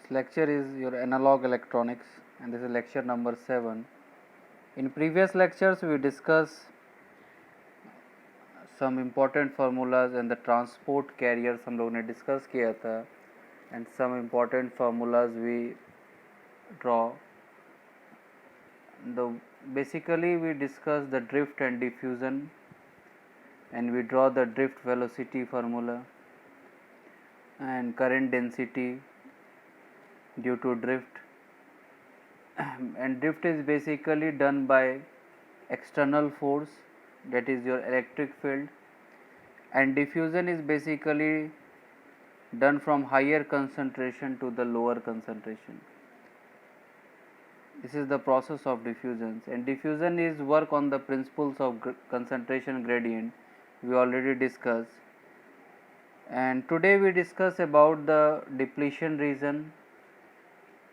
This lecture is your analog electronics and this is lecture number 7. In previous lectures we discussed some important formulas and the transport carriers हम लोग ने discuss किया था and some important formulas we draw. Basically we discuss the drift and diffusion and we draw the drift velocity formula and current density due to drift. And drift is basically done by external force, that is your electric field, and diffusion is basically done from higher concentration to the lower concentration. This is the process of diffusion, and diffusion is work on the principles of concentration gradient we already discussed. And today we discuss about the depletion region.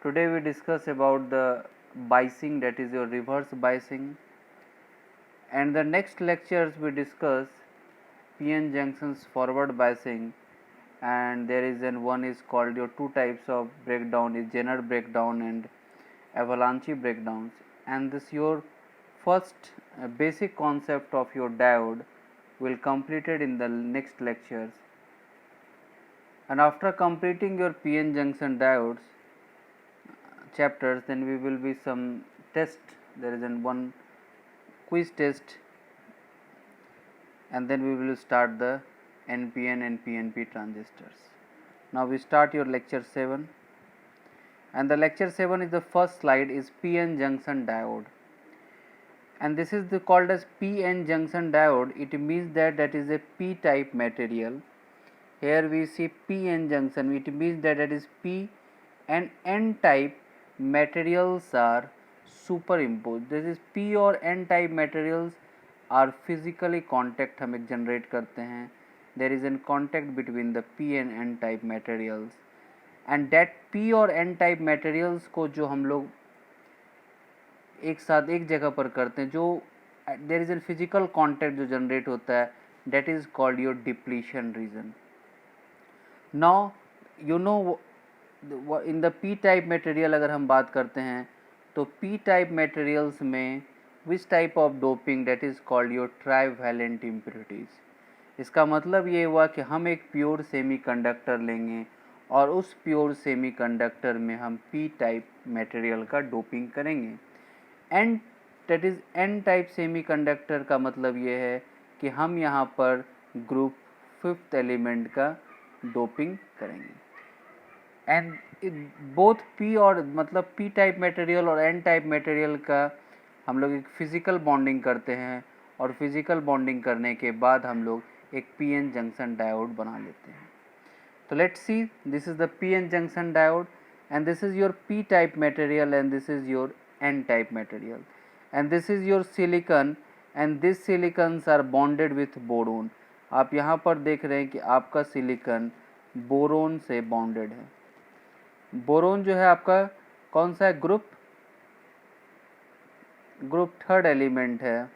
Today we discuss about the biasing, that is your reverse biasing, and the next lectures we discuss PN junctions forward biasing, and there is one is called your two types of breakdown is Zener breakdown and avalanche breakdowns, and this your first basic concept of your diode will completed in the next lectures. And after completing your PN junction diodes chapters, then we will be some test, there is one quiz test, and then we will start the NPN and PNP transistors. Now we start your lecture 7, and the lecture 7 is the first slide is PN junction diode, and this is called as PN junction diode. It means that is a P type material. Here we see PN junction, it means that is P and N type materials are superimposed. This is P और N type materials are physically contact हम एक generate करते हैं. There is a contact between the P and N type materials, and that P और N type materials को जो हम लोग एक साथ एक जगह पर करते हैं, जो there is a physical contact जो generate होता है, that is called your depletion region. Now you know in the P type material अगर हम बात करते हैं तो पी टाइप मटेरियल्स में which type of doping, that is called your trivalent impurities. इसका मतलब ये हुआ कि हम एक प्योर सेमीकंडक्टर लेंगे और उस प्योर सेमीकंडक्टर में हम पी टाइप मटेरियल का डोपिंग करेंगे. And that is N type semiconductor का मतलब ये है कि हम यहाँ पर ग्रुप 5th एलिमेंट का डोपिंग करेंगे. एंड बोथ पी और मतलब पी टाइप मटेरियल और एन टाइप मटेरियल का हम लोग एक फिज़िकल बॉन्डिंग करते हैं, और फिज़िकल बॉन्डिंग करने के बाद हम लोग एक पी एन जंक्शन डायोड बना लेते हैं. तो let's see, this is the P N junction diode and this is your P type material and this is your N type material and this is your silicon and this silicons are bonded with boron. आप यहाँ पर देख रहे हैं कि आपका silicon boron से bonded है. बोरोन जो है आपका कौन सा है, ग्रुप 3rd एलिमेंट है,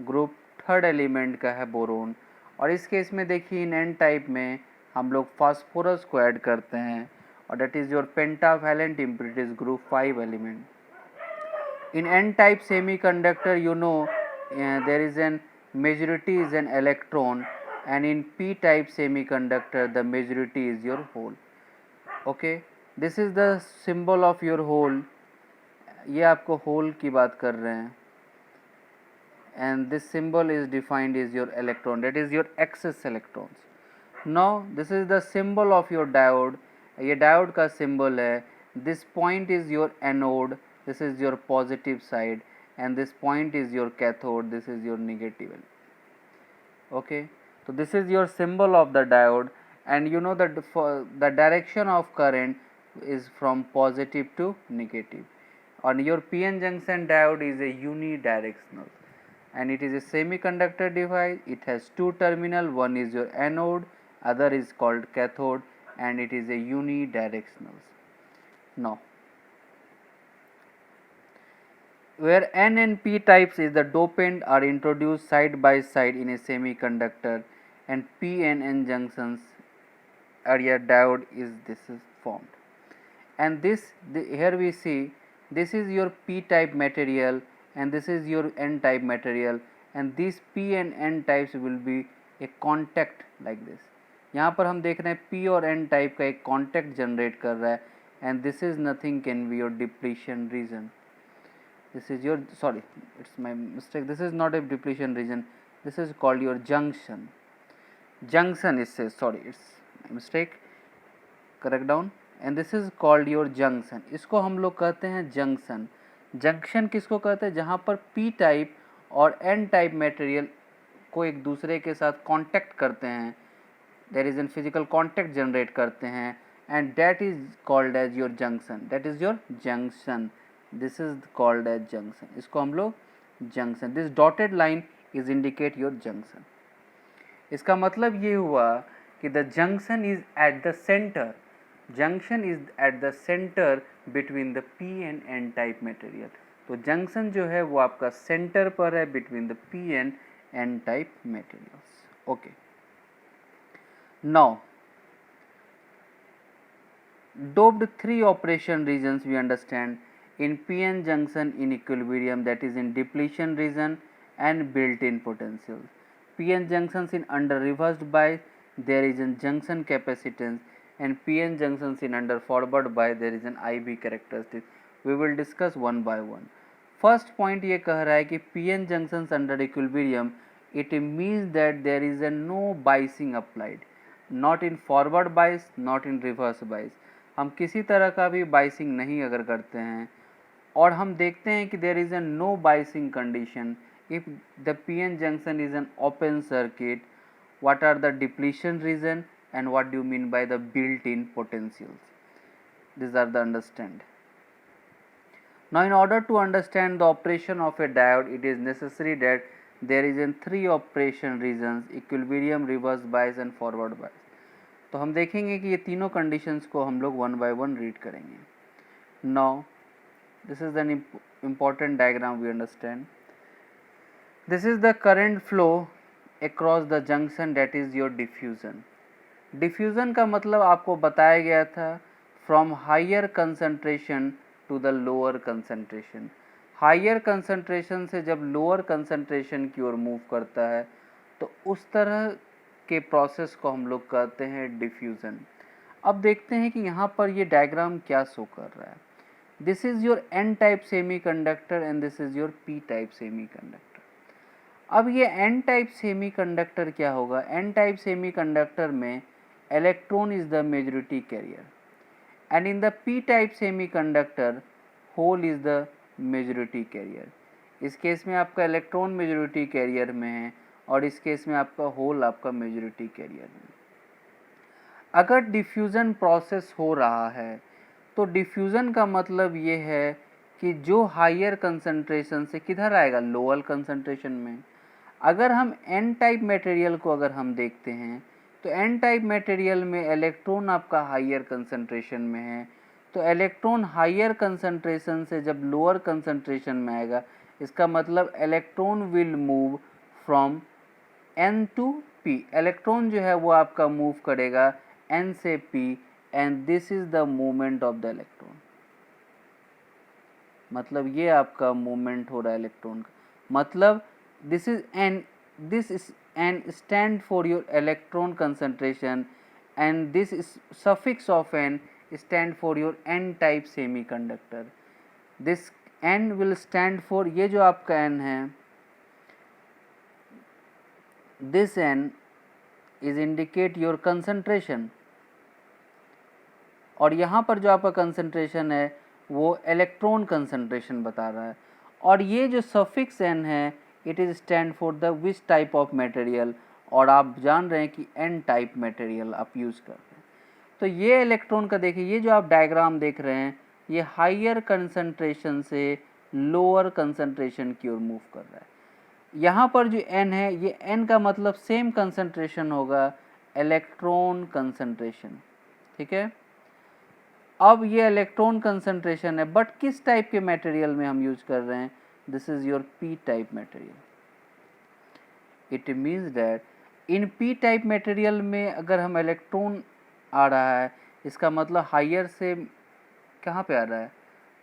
ग्रुप 3rd एलिमेंट का है बोरोन. और इस केस में देखिए इन एन टाइप में हम लोग फास्फोरस को ऐड करते हैं और that is your pentavalent impurities group 5 element. In N type semiconductor you know there is an majority is an electron, and in p type semiconductor the majority is your hole. Okay, this is the symbol of your hole. ये आपको hole की बात कर रहे हैं, and this symbol is defined is your electron, that is your excess electrons. Now this is the symbol of your diode. ये diode का symbol है. This point is your anode, this is your positive side, and this point is your cathode, this is your negative. Okay, so this is your symbol of the diode, and you know that the direction of current is from positive to negative. On your PN junction diode is a unidirectional, and it is a semiconductor device. It has two terminal, one is your anode, other is called cathode, and it is a unidirectional. Now where N and P types is the dopant are introduced side by side in a semiconductor, and P and N junctions area diode is formed. and here we see this is your p type material and this is your n type material, and these p and n types will be a contact like this. यहाँ पर हम देख रहे हैं p और n type का एक contact generate कर रहा है, and this is nothing can be your depletion region. This is your, sorry, it's my mistake, this is not a depletion region, this is called your junction. Junction is, sorry, it's my mistake, correct down. And this is called your junction. इसको हम लोग कहते हैं junction. Junction किसको कहते हैं? जहाँ पर p टाइप और n टाइप मटेरियल को एक दूसरे के साथ कांटेक्ट करते हैं, there is an physical contact generate करते हैं, and that is called as your junction. That is your junction. This is called as junction. इसको हम लोग junction, this dotted line is indicate your junction. इसका मतलब ये हुआ कि the junction is at the centre. Junction is at the centre between the p and n type material. तो junction जो है वो आपका सेंटर पर है between the p and n type materials. Okay, now doped three operation regions we understand. In p-n junction in equilibrium, that is in depletion region and built-in potentials. p-n junctions in under reversed bias, there is a junction capacitance, and p-n junctions in under forward bias, there is an IB characteristic. We will discuss one by one. First point ये कह रहा है कि p-n junctions under equilibrium, it means that there is a no biasing applied, not in forward bias, not in reverse bias. हम किसी तरह का भी बाइसिंग नहीं अगर करते हैं, और हम देखते हैं कि there is a no biasing condition if the p-n junction is an open circuit. What are the depletion region and what do you mean by the built-in potentials? These are the understand. Now in order to understand the operation of a diode, it is necessary that there is in three operation regions: equilibrium, reverse bias and forward bias. तो हम देखेंगे कि ये तीनों conditions को हम लोग one by one read करेंगे. Now this is an important diagram we understand. This is the current flow across the junction, that is your diffusion. Diffusion का मतलब आपको बताया गया था from higher concentration to the lower concentration. Higher concentration से जब lower concentration की ओर मूव करता है तो उस तरह के प्रोसेस को हम लोग कहते हैं डिफ्यूज़न. अब देखते हैं कि यहाँ पर ये डायग्राम क्या शो कर रहा है. This is your n type semiconductor and this is your p type semiconductor. अब ये n टाइप सेमी कंडक्टर क्या होगा? n टाइप सेमी कंडक्टर में electron is the majority carrier, and in the p type semiconductor hole is the majority carrier. इस case में आपका electron majority career में है और इस केस में आपका होल आपका मेजॉरिटी कैरियर में. अगर डिफ्यूज़न प्रोसेस हो रहा है तो डिफ्यूज़न का मतलब ये है कि जो हायर कंसंट्रेशन से किधर आएगा? लोअर कंसंट्रेशन में. अगर हम n टाइप मटेरियल को अगर हम देखते हैं तो n टाइप मटेरियल में इलेक्ट्रॉन आपका हायर कंसंट्रेशन में है, तो इलेक्ट्रॉन हायर कंसंट्रेशन से जब लोअर कंसंट्रेशन में आएगा, इसका मतलब electron will move from n to p. Electron जो है वो आपका मूव करेगा n से p, and this is the movement of the electron. मतलब ये आपका मूवमेंट हो रहा है इलेक्ट्रॉन का. मतलब this is n, this is n stand for your electron concentration, and this is suffix of n stand for your n type semi conductor. This n will stand for, ये जो आपका n है, this n is indicate your concentration, और यहाँ पर जो आपका concentration है वो इलेक्ट्रॉन कंसंट्रेशन बता रहा है. और ये जो सफिक्स n है it is stand for the which type of material, और आप जान रहे हैं कि n टाइप मटेरियल आप यूज़ कर रहे हैं. तो ये इलेक्ट्रॉन का देखिए, ये जो आप डायग्राम देख रहे हैं ये हायर कंसंट्रेशन से लोअर कंसंट्रेशन की ओर मूव कर रहा है. यहाँ पर जो n है, ये n का मतलब सेम कंसंट्रेशन होगा, इलेक्ट्रॉन कंसंट्रेशन. ठीक है. अब ये इलेक्ट्रॉन कंसंट्रेशन है, बट किस टाइप के मटेरियल में हम यूज कर रहे हैं? This is your p type material. It means that in p type material में अगर हम इलेक्ट्रॉन आ रहा है, इसका मतलब हायर से कहाँ पे आ रहा है,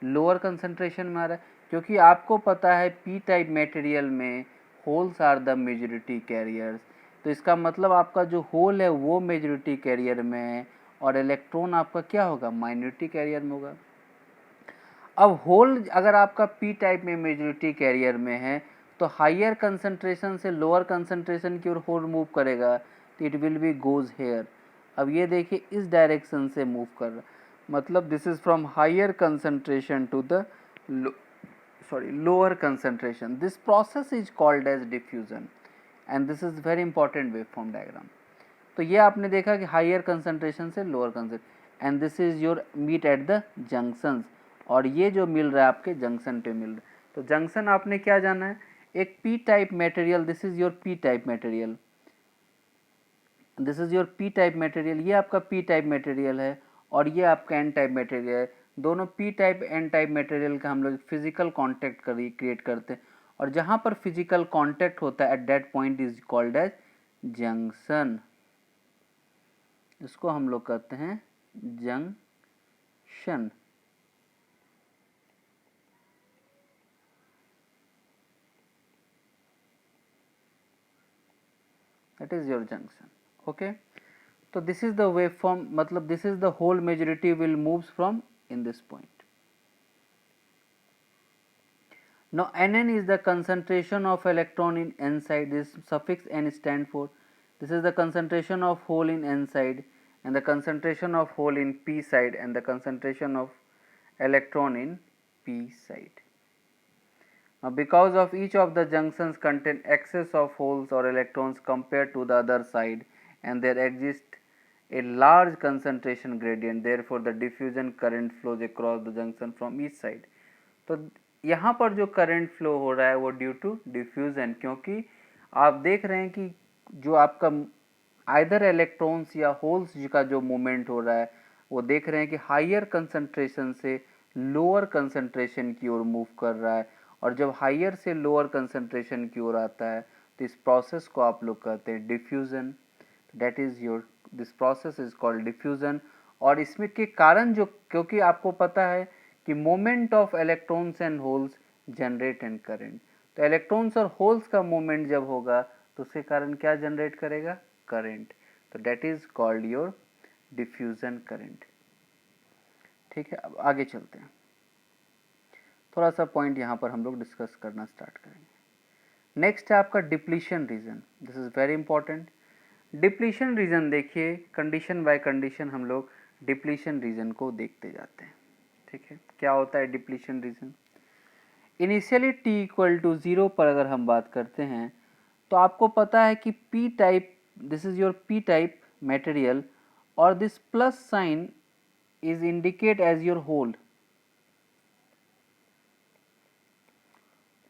लोअर कंसंट्रेशन में आ रहा है, क्योंकि आपको पता है पी टाइप मटेरियल में holes are the majority carriers. तो इसका मतलब आपका जो होल है वो मेजॉरिटी कैरियर में है और इलेक्ट्रॉन आपका क्या होगा, माइनॉरिटी कैरियर में होगा। अब होल अगर आपका पी टाइप में मेजॉरिटी कैरियर में है तो हायर कंसंट्रेशन से लोअर कंसंट्रेशन की ओर होल मूव करेगा, तो it will be goes hair. अब ये देखिए इस डायरेक्शन से मूव कर रहा, मतलब this is from higher concentration to the lower concentration. This process is called as diffusion and this is very important waveform diagram. तो ये आपने देखा कि हायर कंसंट्रेशन से lower concentration and this is your meet at the junctions, और ये जो मिल रहा है आपके जंक्शन पे मिल रहा है। तो जंक्शन आपने क्या जाना है, एक P type material, this is your P type material, this is your P type material, ये आपका पी टाइप मटेरियल है और ये आपका एन टाइप मटेरियल है। दोनों P type N type material का हम लोग फिजिकल कॉन्टैक्ट क्रिएट करते हैं, और जहाँ पर फिजिकल कॉन्टैक्ट होता है at that point is called as junction. इसको हम लोग कहते हैं junction. That is your junction. Okay, तो this is the wave form, मतलब this is the hole majority will moves from in this point. Now Nn is the concentration of electron in n side. This suffix n stand for, this is the concentration of hole in n side and the concentration of hole in p side and the concentration of electron in p side. Now because of each of the junctions contain excess of holes or electrons compared to the other side and there exists a large concentration gradient, therefore the diffusion current flows across the junction from each side. तो यहाँ पर जो current flow हो रहा है वो due to diffusion, क्योंकि आप देख रहे हैं कि जो आपका आइदर इलेक्ट्रॉन्स या होल्स का जो मूवमेंट हो रहा है वो देख रहे हैं कि हायर कंसंट्रेशन से लोअर कंसंट्रेशन की ओर मूव कर रहा है, और जब हायर से लोअर कंसंट्रेशन की ओर आता है तो इस प्रोसेस को आप लोग कहते हैं diffusion. That is your, this process is called diffusion. और इसमें के कारण जो, क्योंकि आपको पता है कि moment of electrons and holes generate and current, तो इलेक्ट्रॉन्स और होल्स का मोमेंट जब होगा तो उसके कारण क्या जनरेट करेगा, करंट। तो that is called your diffusion current. ठीक है, अब आगे चलते हैं, थोड़ा सा पॉइंट यहाँ पर हम लोग डिस्कस करना स्टार्ट करेंगे। नेक्स्ट है आपका depletion region, this is very important. Depletion region देखिए, कंडीशन बाय कंडीशन हम लोग डिप्लीशन रीजन को देखते जाते हैं। ठीक है, क्या होता है depletion region. Initially t equal to 0 पर अगर हम बात करते हैं तो आपको पता है कि p type, this is your p type material, और this plus sign is indicate as your hole,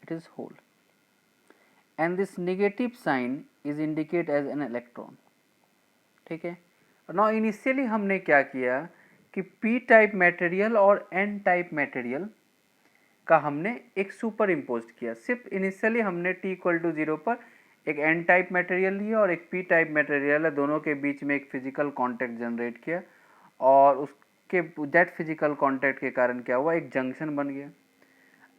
it is hole, and this negative sign is indicate as an electron. ठीक है, नाउ इनिशियली हमने क्या किया कि p टाइप मटेरियल और n type material का हमने एक सुपर इम्पोज किया। सिर्फ इनिशियली हमने t इक्वल टू 0 पर एक n टाइप मटेरियल लिया और एक p टाइप मटेरियल है, दोनों के बीच में एक फिजिकल कांटेक्ट जनरेट किया, और उसके दैट फिजिकल कांटेक्ट के कारण क्या हुआ, एक जंक्शन बन गया।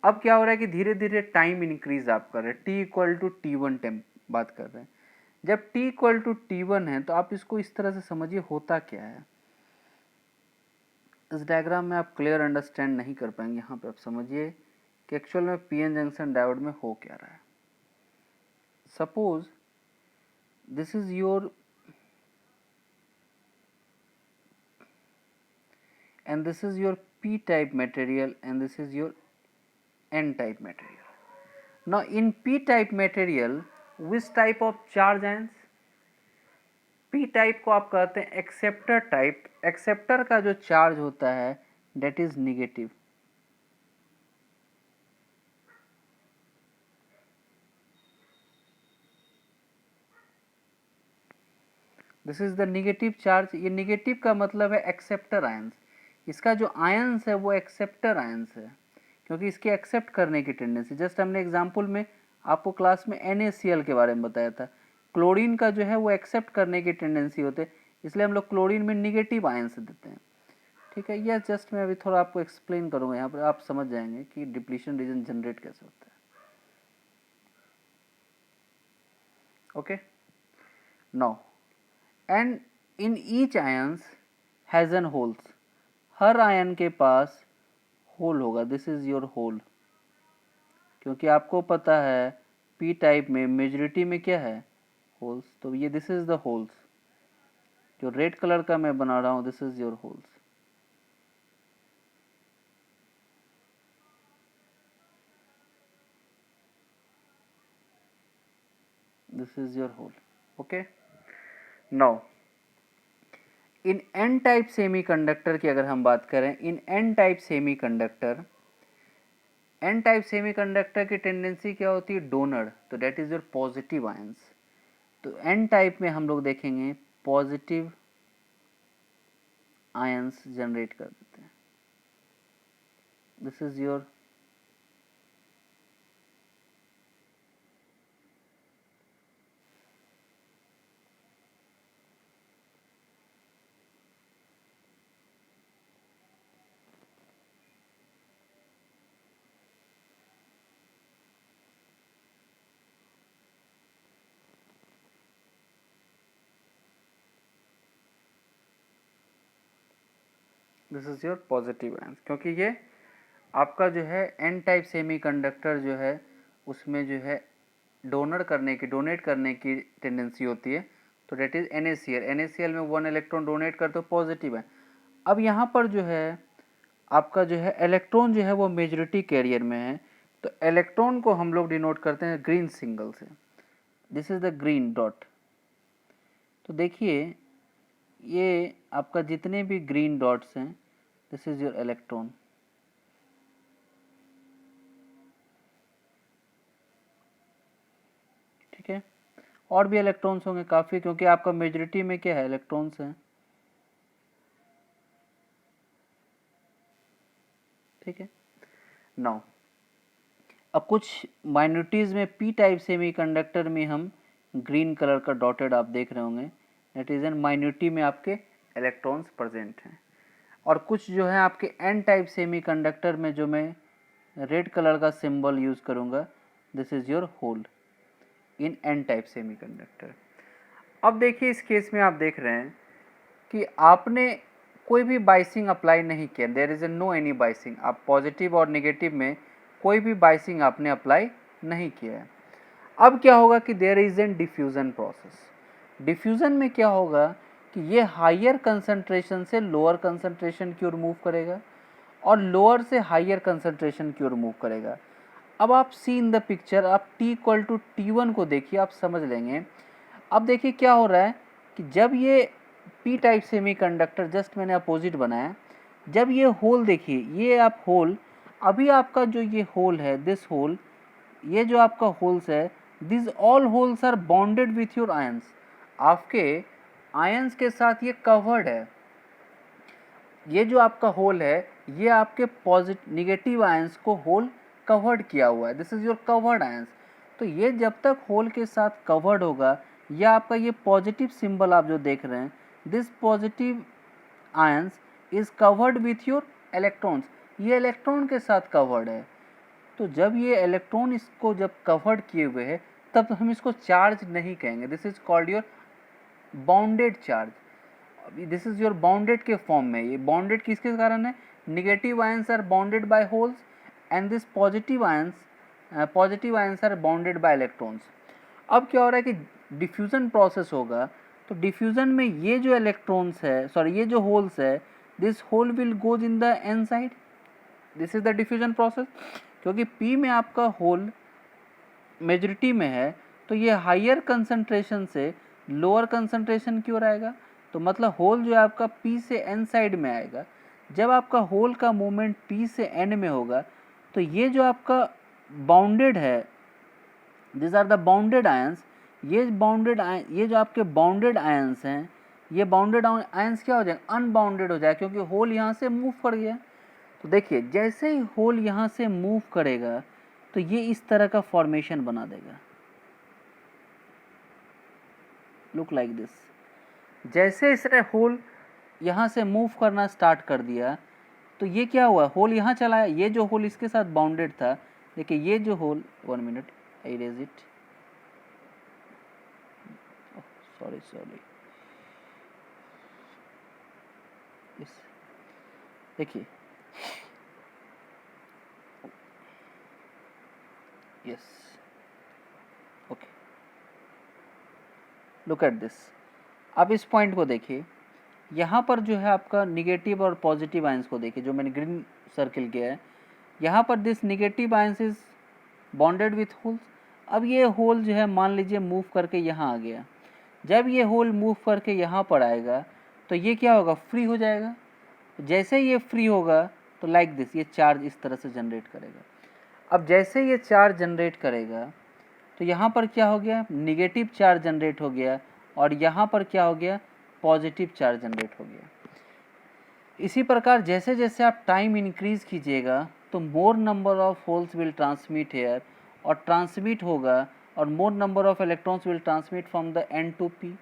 अब क्या हो रहा है कि धीरे धीरे टाइम इंक्रीज आप कर रहे हैं, t equal to t1 time बात कर रहे हैं। जब t इक्वल टू t1 है तो आप इसको इस तरह से समझिए होता क्या है। इस डायग्राम में आप क्लियर अंडरस्टैंड नहीं कर पाएंगे, यहाँ पे आप समझिए कि एक्चुअल में पीएन जंक्शन डायोड में हो क्या रहा है। Suppose this is your and this is your p type material and this is your n type material. Now in p type material which type of charge ions, p type को आप कहते हैं acceptor type. Acceptor का जो charge होता है that is negative, this is the negative charge. ये negative का मतलब है एक्सेप्टर आयंस, इसका जो आयंस है वो एक्सेप्टर आयंस है, क्योंकि इसके एक्सेप्ट करने की टेंडेंसी। जस्ट हमने एग्जांपल में आपको क्लास में NaCl के बारे में बताया था, क्लोरीन का जो है वो एक्सेप्ट करने की टेंडेंसी होते हैं, इसलिए हम लोग क्लोरीन में निगेटिव आयंस देते हैं। ठीक है, यह जस्ट मैं अभी थोड़ा आपको एक्सप्लेन करूँगा, यहाँ पर आप समझ जाएंगे कि डिप्लीशन रीजन जनरेट कैसे होता है। Okay, now and in each ions has an holes, her ion के पास होल होगा, दिस इज योर होल, क्योंकि आपको पता है पी टाइप में मेजॉरिटी में क्या है, होल्स, तो ये दिस इज द होल्स, जो रेड कलर का मैं बना रहा हूँ, this is your holes. This is your hole. Okay, now in N type semiconductor की अगर हम बात करें, in N type semiconductor, N type semiconductor की टेंडेंसी क्या होती है, डोनर, तो that is your positive ions. तो एन टाइप में हम लोग देखेंगे पॉजिटिव आयंस जनरेट कर देते हैं, this is your this is your positive ions, क्योंकि ये आपका जो है एन टाइप सेमीकंडक्टर जो है उसमें जो है डोनेट करने की टेंडेंसी होती है, तो डेट इज NaCl, NaCl में 1 इलेक्ट्रॉन डोनेट करते हो, पॉजिटिव है। अब यहाँ पर जो है आपका जो है इलेक्ट्रॉन जो है वो मेजॉरिटी कैरियर में है, तो इलेक्ट्रॉन को हम लोग डिनोट करते हैं ग्रीन सिंगल से, this is the green dot. तो देखिए ये आपका जितने भी ग्रीन डॉट्स हैं, दिस इज योर इलेक्ट्रॉन, ठीक है, और भी इलेक्ट्रॉन्स होंगे काफ़ी, क्योंकि आपका मेजॉरिटी में क्या है, इलेक्ट्रॉन्स हैं, ठीक है। नाउ अब कुछ माइनॉरिटीज़ में पी टाइप सेमीकंडक्टर में हम ग्रीन कलर का डॉटेड आप देख रहे होंगे, दैट इज एन माइनॉरिटी में आपके इलेक्ट्रॉन्स प्रेजेंट हैं। और कुछ जो है आपके एन टाइप सेमीकंडक्टर में जो मैं रेड कलर का सिंबल यूज़ करूँगा, this is your hole in N type semiconductor. अब देखिए इस केस में आप देख रहे हैं कि आपने कोई भी बाइसिंग अप्लाई नहीं किया, there is no any biasing, आप पॉजिटिव और नेगेटिव में कोई भी बाइसिंग आपने अप्लाई नहीं किया है। अब क्या होगा कि there is an diffusion process, diffusion में क्या होगा कि ये हायर कंसंट्रेशन से लोअर कंसंट्रेशन की ओर मूव करेगा और लोअर से हायर कंसंट्रेशन की ओर मूव करेगा। अब आप सी इन द पिक्चर, आप T=T1 को देखिए, आप समझ लेंगे। अब देखिए क्या हो रहा है कि जब ये पी टाइप सेमीकंडक्टर, जस्ट मैंने अपोजिट बनाया, जब ये होल देखिए, ये आप होल, अभी आपका जो ये होल है, दिस होल, ये जो आपका होल्स है, this all holes are bonded with your ions, आपके आयंस के साथ ये कवर्ड है। ये जो आपका होल है, ये आपके पॉजिटिव नेगेटिव आयंस को होल कवर्ड किया हुआ है, this is your covered ions. तो ये जब तक होल के साथ कवर्ड होगा, या आपका ये पॉजिटिव सिंबल आप जो देख रहे हैं, this positive ions is covered with your electrons, ये इलेक्ट्रॉन के साथ कवर्ड है। तो जब ये इलेक्ट्रॉन इसको जब कवर्ड किए हुए है, तब हम इसको चार्ज नहीं कहेंगे, this is called your bounded charge. This is your bounded के फॉर्म में, ये बाउंडेड किसके कारण है, negative ions are bounded by holes and this positive ions are bounded by electrons. अब क्या हो रहा है कि डिफ्यूजन प्रोसेस होगा, तो डिफ्यूजन में ये जो इलेक्ट्रॉन्स है, सॉरी ये जो होल्स है, this hole will goes in the N side, this is the diffusion process. क्योंकि पी में आपका होल मेजॉरिटी में है, तो ये हायर कंसंट्रेशन से लोअर कंसंट्रेशन की ओर आएगा, तो मतलब होल जो है आपका पी से एन साइड में आएगा। जब आपका होल का मूवमेंट पी से एन में होगा, तो ये जो आपका बाउंडेड है, this are the bounded ions, ये जो आपके बाउंडेड आयंस हैं, ये बाउंडेड आयंस क्या हो जाएगा, अनबाउंडेड हो जाएगा, क्योंकि होल यहाँ से मूव कर गया। तो देखिए जैसे ही होल यहाँ से मूव करेगा, तो ये इस तरह का फॉर्मेशन बना देगा, लुक लाइक दिस। जैसे इसने होल यहाँ से मूव करना स्टार्ट कर दिया, तो ये क्या हुआ, होल यहाँ चला है, ये जो होल इसके साथ बाउंडेड था, देखिए ये जो hole, 1 minute, I erase it, sorry, देखिए, yes, okay, look at this. अब इस पॉइंट को देखिए, यहाँ पर जो है आपका निगेटिव और पॉजिटिव आयंस को देखिए, जो मैंने ग्रीन सर्किल किया है, यहाँ पर this negative ions is bonded with holes. अब ये होल जो है मान लीजिए मूव करके यहाँ आ गया, जब ये होल मूव करके यहाँ पर आएगा तो ये क्या होगा, फ्री हो जाएगा। जैसे ये फ्री होगा तो लाइक दिस, ये चार्ज इस तरह से जनरेट करेगा। अब जैसे ये चार्ज जनरेट करेगा तो यहाँ पर क्या हो गया, निगेटिव चार्ज जनरेट हो गया, और यहाँ पर क्या हो गया, पॉजिटिव चार्ज जनरेट हो गया। इसी प्रकार जैसे जैसे आप टाइम इंक्रीज कीजिएगा तो more number of holes will transmit here, और ट्रांसमिट होगा, और more number of electrons will transmit from the N to P,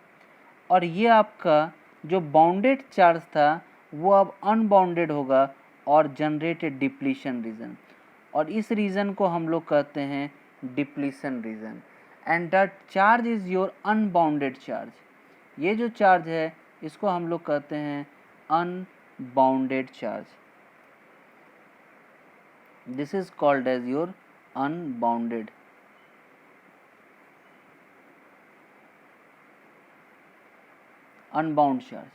और ये आपका जो बाउंडेड चार्ज था वो अब अनबाउंडेड होगा और जनरेट ए डिप्लीशन रीजन, और इस रीजन को हम लोग कहते हैं depletion region. And that charge is your unbounded charge, ये जो चार्ज है इसको हम लोग कहते हैं unbounded charge, this is called as your unbounded unbound charge,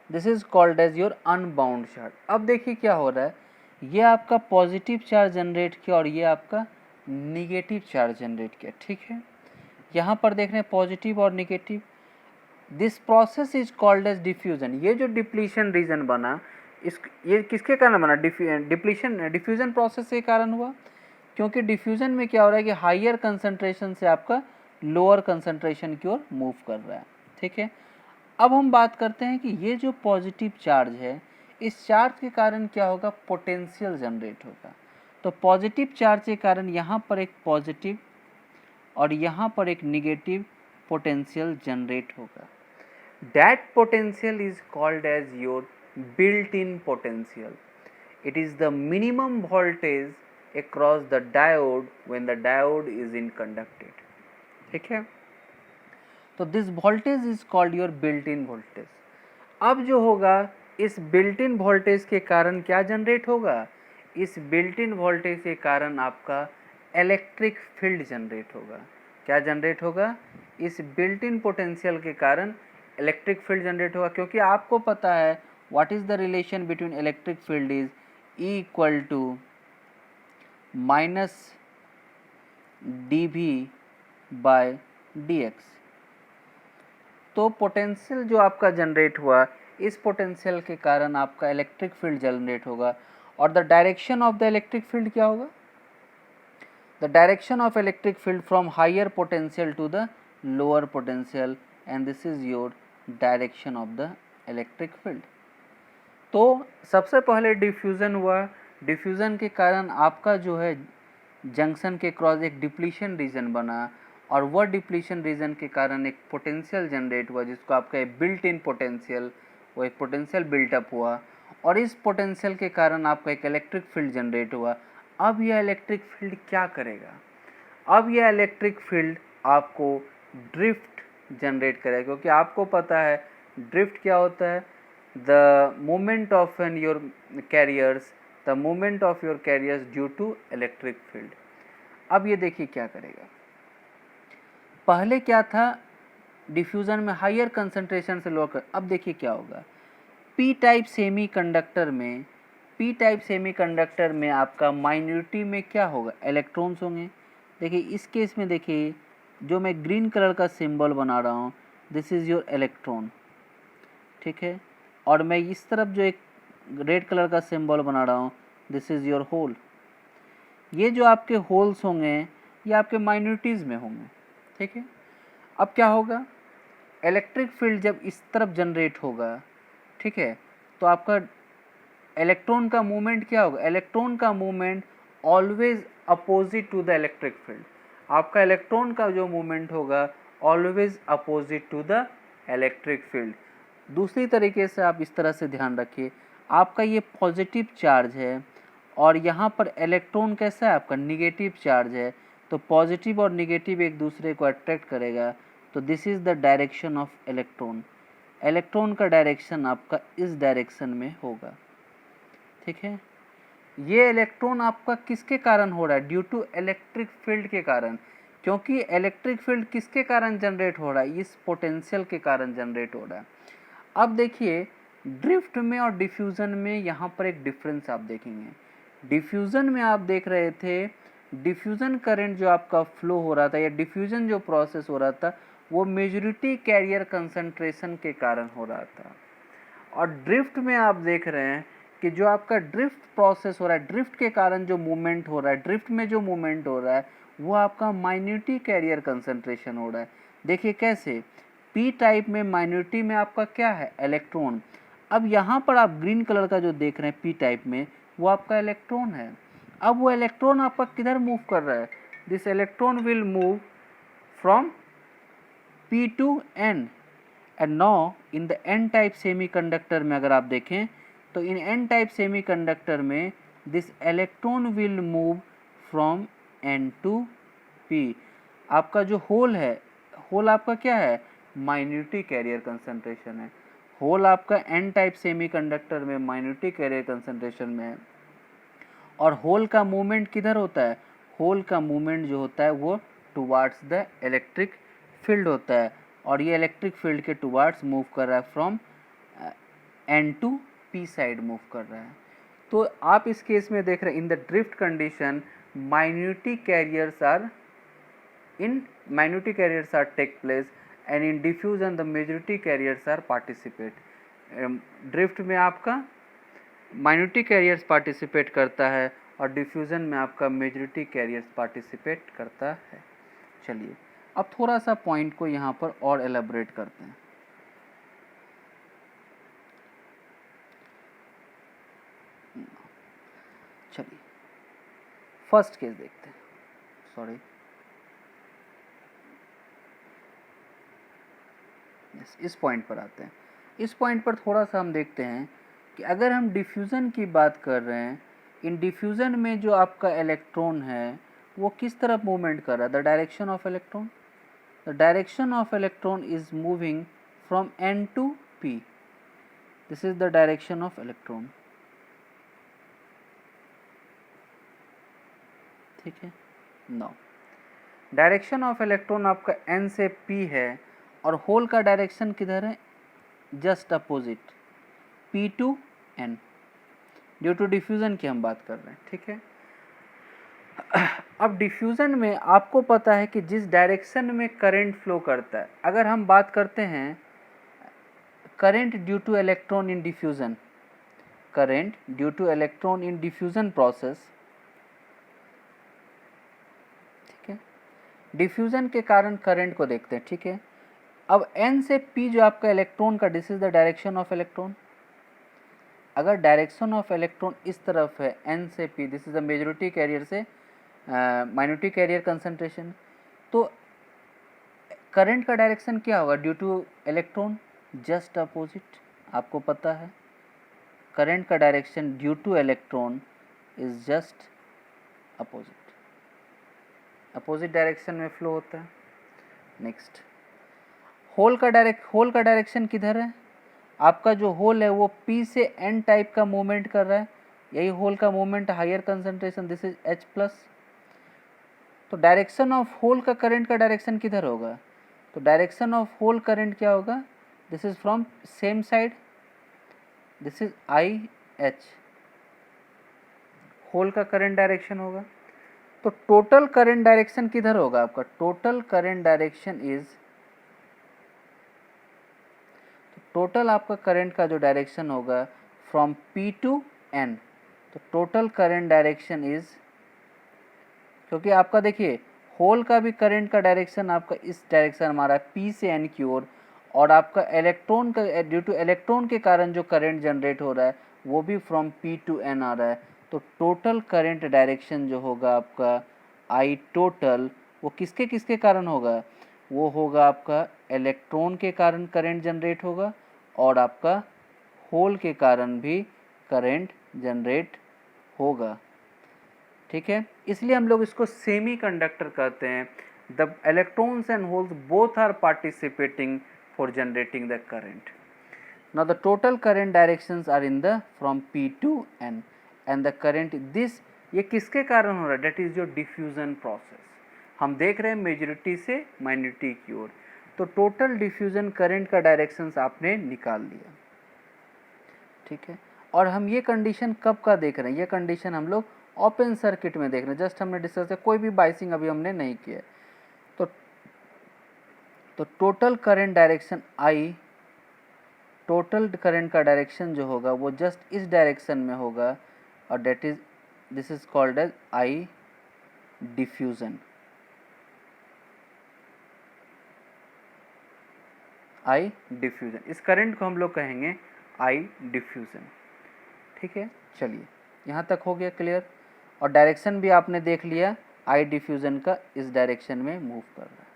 this is called as your unbound charge. अब देखिए क्या हो रहा है, ये आपका पॉजिटिव चार्ज जनरेट किया और ये आपका निगेटिव चार्ज जनरेट किया, ठीक है। यहाँ पर देख रहे हैं पॉजिटिव और negative, this process is called as diffusion. ये जो डिप्लीशन रीजन बना, ये किसके कारण बना, डिफ्यूजन प्रोसेस के कारण हुआ, क्योंकि डिफ्यूजन में क्या हो रहा है कि हाइयर कंसंट्रेशन से आपका लोअर कंसंट्रेशन की ओर मूव कर रहा है, ठीक है। अब हम बात करते हैं कि ये जो पॉजिटिव चार्ज है, इस चार्ज के कारण क्या होगा, पोटेंशियल जनरेट होगा। तो पॉजिटिव चार्ज के कारण यहाँ पर एक पॉजिटिव और यहाँ पर एक निगेटिव पोटेंशियल जनरेट होगा। That potential is called as your built in potential. It is the minimum voltage across the diode when the diode is in conducted, ठीक है। तो this voltage is called your built in voltage. अब जो होगा, इस built in voltage के कारण क्या जनरेट होगा, इस बिल्ट इन वोल्टेज के कारण आपका इलेक्ट्रिक फील्ड जनरेट होगा। क्या जनरेट होगा, इस बिल्ट इन पोटेंशियल के कारण इलेक्ट्रिक फील्ड जनरेट होगा, क्योंकि आपको पता है what is the relation between electric field is E equal to minus dV/dx। तो पोटेंशियल जो आपका जनरेट हुआ, इस पोटेंशियल के कारण आपका इलेक्ट्रिक फील्ड जनरेट होगा, और the direction of the electric field क्या होगा, the direction of electric field from higher potential to the lower potential, and this is your direction of the electric field. तो सबसे पहले डिफ्यूज़न हुआ, diffusion के कारण आपका जो है जंक्शन के क्रॉस एक डिप्लीशन रीजन बना, और वह डिप्लीशन रीजन के कारण एक पोटेंशियल जनरेट हुआ, जिसको आपका बिल्ट इन पोटेंशियल, वो एक पोटेंशियल बिल्टअप हुआ, और इस पोटेंशियल के कारण आपका एक इलेक्ट्रिक फील्ड जनरेट हुआ। अब यह इलेक्ट्रिक फील्ड क्या करेगा, अब यह इलेक्ट्रिक फील्ड आपको ड्रिफ्ट जनरेट करेगा, क्योंकि आपको पता है ड्रिफ्ट क्या होता है, the movement of your carriers, the movement of your carriers due to electric field। अब ये देखिए क्या करेगा, पहले क्या था, डिफ्यूज़न में हायर कंसंट्रेशन से लोअर कर, अब देखिए क्या होगा, पी टाइप सेमी कंडक्टर में, पी टाइप सेमी कंडक्टर में आपका माइनॉरिटी में क्या होगा, इलेक्ट्रॉन्स होंगे। देखिए इस केस में देखिए, जो मैं ग्रीन कलर का सिंबल बना रहा हूँ, दिस इज़ योर इलेक्ट्रॉन, ठीक है, और मैं इस तरफ जो एक रेड कलर का सिंबल बना रहा हूँ, दिस इज़ योर होल। ये जो आपके होल्स होंगे ये आपके माइनॉरिटीज़ में होंगे, ठीक है। अब क्या होगा, इलेक्ट्रिक फील्ड जब इस तरफ जनरेट होगा, ठीक है, तो आपका इलेक्ट्रॉन का मूवमेंट क्या होगा, इलेक्ट्रॉन का movement always opposite to the electric field. आपका इलेक्ट्रॉन का जो मूवमेंट होगा always opposite to the electric field. दूसरी तरीके से आप इस तरह से ध्यान रखिए, आपका ये पॉजिटिव चार्ज है और यहाँ पर इलेक्ट्रॉन कैसा है, आपका निगेटिव चार्ज है, तो पॉजिटिव और निगेटिव एक दूसरे को अट्रैक्ट करेगा, तो this is the direction of electron. Electron का डायरेक्शन आपका इस डायरेक्शन में होगा, ठीक है। ये इलेक्ट्रॉन आपका किसके कारण हो रहा है, ड्यू टू इलेक्ट्रिक फील्ड के कारण, क्योंकि इलेक्ट्रिक फील्ड किसके कारण जनरेट हो रहा है, इस पोटेंशियल के कारण जनरेट हो रहा है। अब देखिए ड्रिफ्ट में और डिफ्यूज़न में यहाँ पर एक डिफरेंस आप देखेंगे। डिफ्यूज़न में आप देख रहे थे डिफ्यूज़न करंट जो आपका फ्लो हो रहा था या डिफ्यूज़न जो प्रोसेस हो रहा था वो मेजॉरिटी कैरियर कंसंट्रेशन के कारण हो रहा था, और ड्रिफ्ट में आप देख रहे हैं कि जो आपका ड्रिफ्ट प्रोसेस हो रहा है, ड्रिफ्ट के कारण जो मूवमेंट हो रहा है, ड्रिफ्ट में जो मूवमेंट हो रहा है वो आपका माइनॉरिटी कैरियर कंसंट्रेशन हो रहा है। देखिए कैसे, पी टाइप में माइनॉरिटी में आपका क्या है, इलेक्ट्रॉन। अब यहाँ पर आप ग्रीन कलर का जो देख रहे हैं पी टाइप में वो आपका इलेक्ट्रॉन है। अब वो इलेक्ट्रॉन आपका किधर मूव कर रहा है, this electron will move from P to N. And now in the N type semiconductor में अगर आप देखें तो इन एन टाइप सेमीकंडक्टर में this electron will move from N to P. आपका जो होल है, होल आपका क्या है, माइनॉरिटी कैरियर कंसंट्रेशन है। होल आपका एन टाइप सेमीकंडक्टर में माइनॉरिटी कैरियर कंसंट्रेशन में है, और होल का मूवमेंट किधर होता है, होल का मूवमेंट जो होता है वो टुवार्ड्स द इलेक्ट्रिक फील्ड होता है, और ये इलेक्ट्रिक फील्ड के टुवार्ड्स मूव कर रहा है, from N to P side move कर रहा है। तो आप इस केस में देख रहे हैं in the drift condition minority carriers are take place, and in diffusion the majority carriers are participate. Drift में आपका माइनॉरिटी कैरियर्स पार्टिसिपेट करता है और डिफ्यूज़न में आपका मेजॉरिटी कैरियर्स पार्टिसिपेट करता है। चलिए अब थोड़ा सा पॉइंट को यहाँ पर और एलेबरेट करते हैं। चलिए फर्स्ट केस देखते हैं, सॉरी इस पॉइंट पर आते हैं। इस पॉइंट पर थोड़ा सा हम देखते हैं कि अगर हम डिफ्यूज़न की बात कर रहे हैं, इन डिफ्यूज़न में जो आपका इलेक्ट्रॉन है वो किस तरफ मूवमेंट कर रहा है, the direction of electron, the direction of electron is moving from N to P, this is the direction of electron, ठीक है। नाउ डायरेक्शन ऑफ इलेक्ट्रॉन आपका एन से पी है, और होल का डायरेक्शन किधर है, just opposite, P to N, due to diffusion की हम बात कर रहे हैं, ठीक है। अब डिफ्यूज़न में आपको पता है कि जिस डायरेक्शन में करंट फ्लो करता है, अगर हम बात करते हैं current due to electron in diffusion, current due to electron in diffusion process, ठीक है, डिफ्यूज़न के कारण करंट को देखते हैं, ठीक है। अब n से p जो आपका इलेक्ट्रॉन का, this is the direction of electron. अगर डायरेक्शन ऑफ इलेक्ट्रॉन इस तरफ है n से p, this is the majority carrier से माइनॉरिटी कैरियर कंसंट्रेशन, तो करंट का डायरेक्शन क्या होगा due to electron, just opposite. आपको पता है करंट का direction due to electron is just opposite, opposite direction में फ्लो होता है। नेक्स्ट होल का डायरेक्शन किधर है, आपका जो होल है वो P से N टाइप का मूवमेंट कर रहा है, यही होल का movement higher concentration, this is H plus. तो डायरेक्शन ऑफ होल का करंट का डायरेक्शन किधर होगा, तो डायरेक्शन ऑफ होल करंट क्या होगा, this is from same side, this is IH, hole का करंट डायरेक्शन होगा। तो टोटल करंट डायरेक्शन किधर होगा आपका, total current direction is, total आपका करंट का जो डायरेक्शन होगा फ्रॉम P टू N, तो टोटल करंट डायरेक्शन इज, क्योंकि आपका देखिए होल का भी करंट का डायरेक्शन आपका इस डायरेक्शन हमारा P से N की ओर, और आपका इलेक्ट्रॉन का ड्यू टू इलेक्ट्रॉन के कारण जो करंट जनरेट हो रहा है वो भी फ्रॉम P टू N आ रहा है। तो टोटल करंट डायरेक्शन जो होगा आपका I टोटल, वो किसके किसके कारण होगा, वो होगा आपका इलेक्ट्रॉन के कारण करंट जनरेट होगा और आपका होल के कारण भी करंट जनरेट होगा, ठीक है। इसलिए हम लोग इसको सेमी कंडक्टर कहते हैं। The electrons and holes both are participating for generating the current. Now the total current directions are in the from P to N and the current this, ये किसके कारण हो रहा है? That is your diffusion process. हम देख रहे हैं मेजॉरिटी से माइनॉरिटी की ओर, तो टोटल डिफ्यूजन करंट का डायरेक्शंस आपने निकाल लिया, ठीक है। और हम ये कंडीशन कब का देख रहे हैं? ये कंडीशन हम लोग ओपन सर्किट में देख रहे हैं, जस्ट हमने डिस्कस किया, कोई भी बाइसिंग अभी हमने नहीं किया। तो total current direction I, total current का डायरेक्शन जो होगा वो जस्ट इस डायरेक्शन में होगा, और that is, this is called as I diffusion. I diffusion, इस करंट को हम लोग कहेंगे आई डिफ्यूजन, ठीक है। चलिए यहाँ तक हो गया क्लियर, और डायरेक्शन भी आपने देख लिया, आई डिफ्यूजन का इस डायरेक्शन में मूव कर रहा है।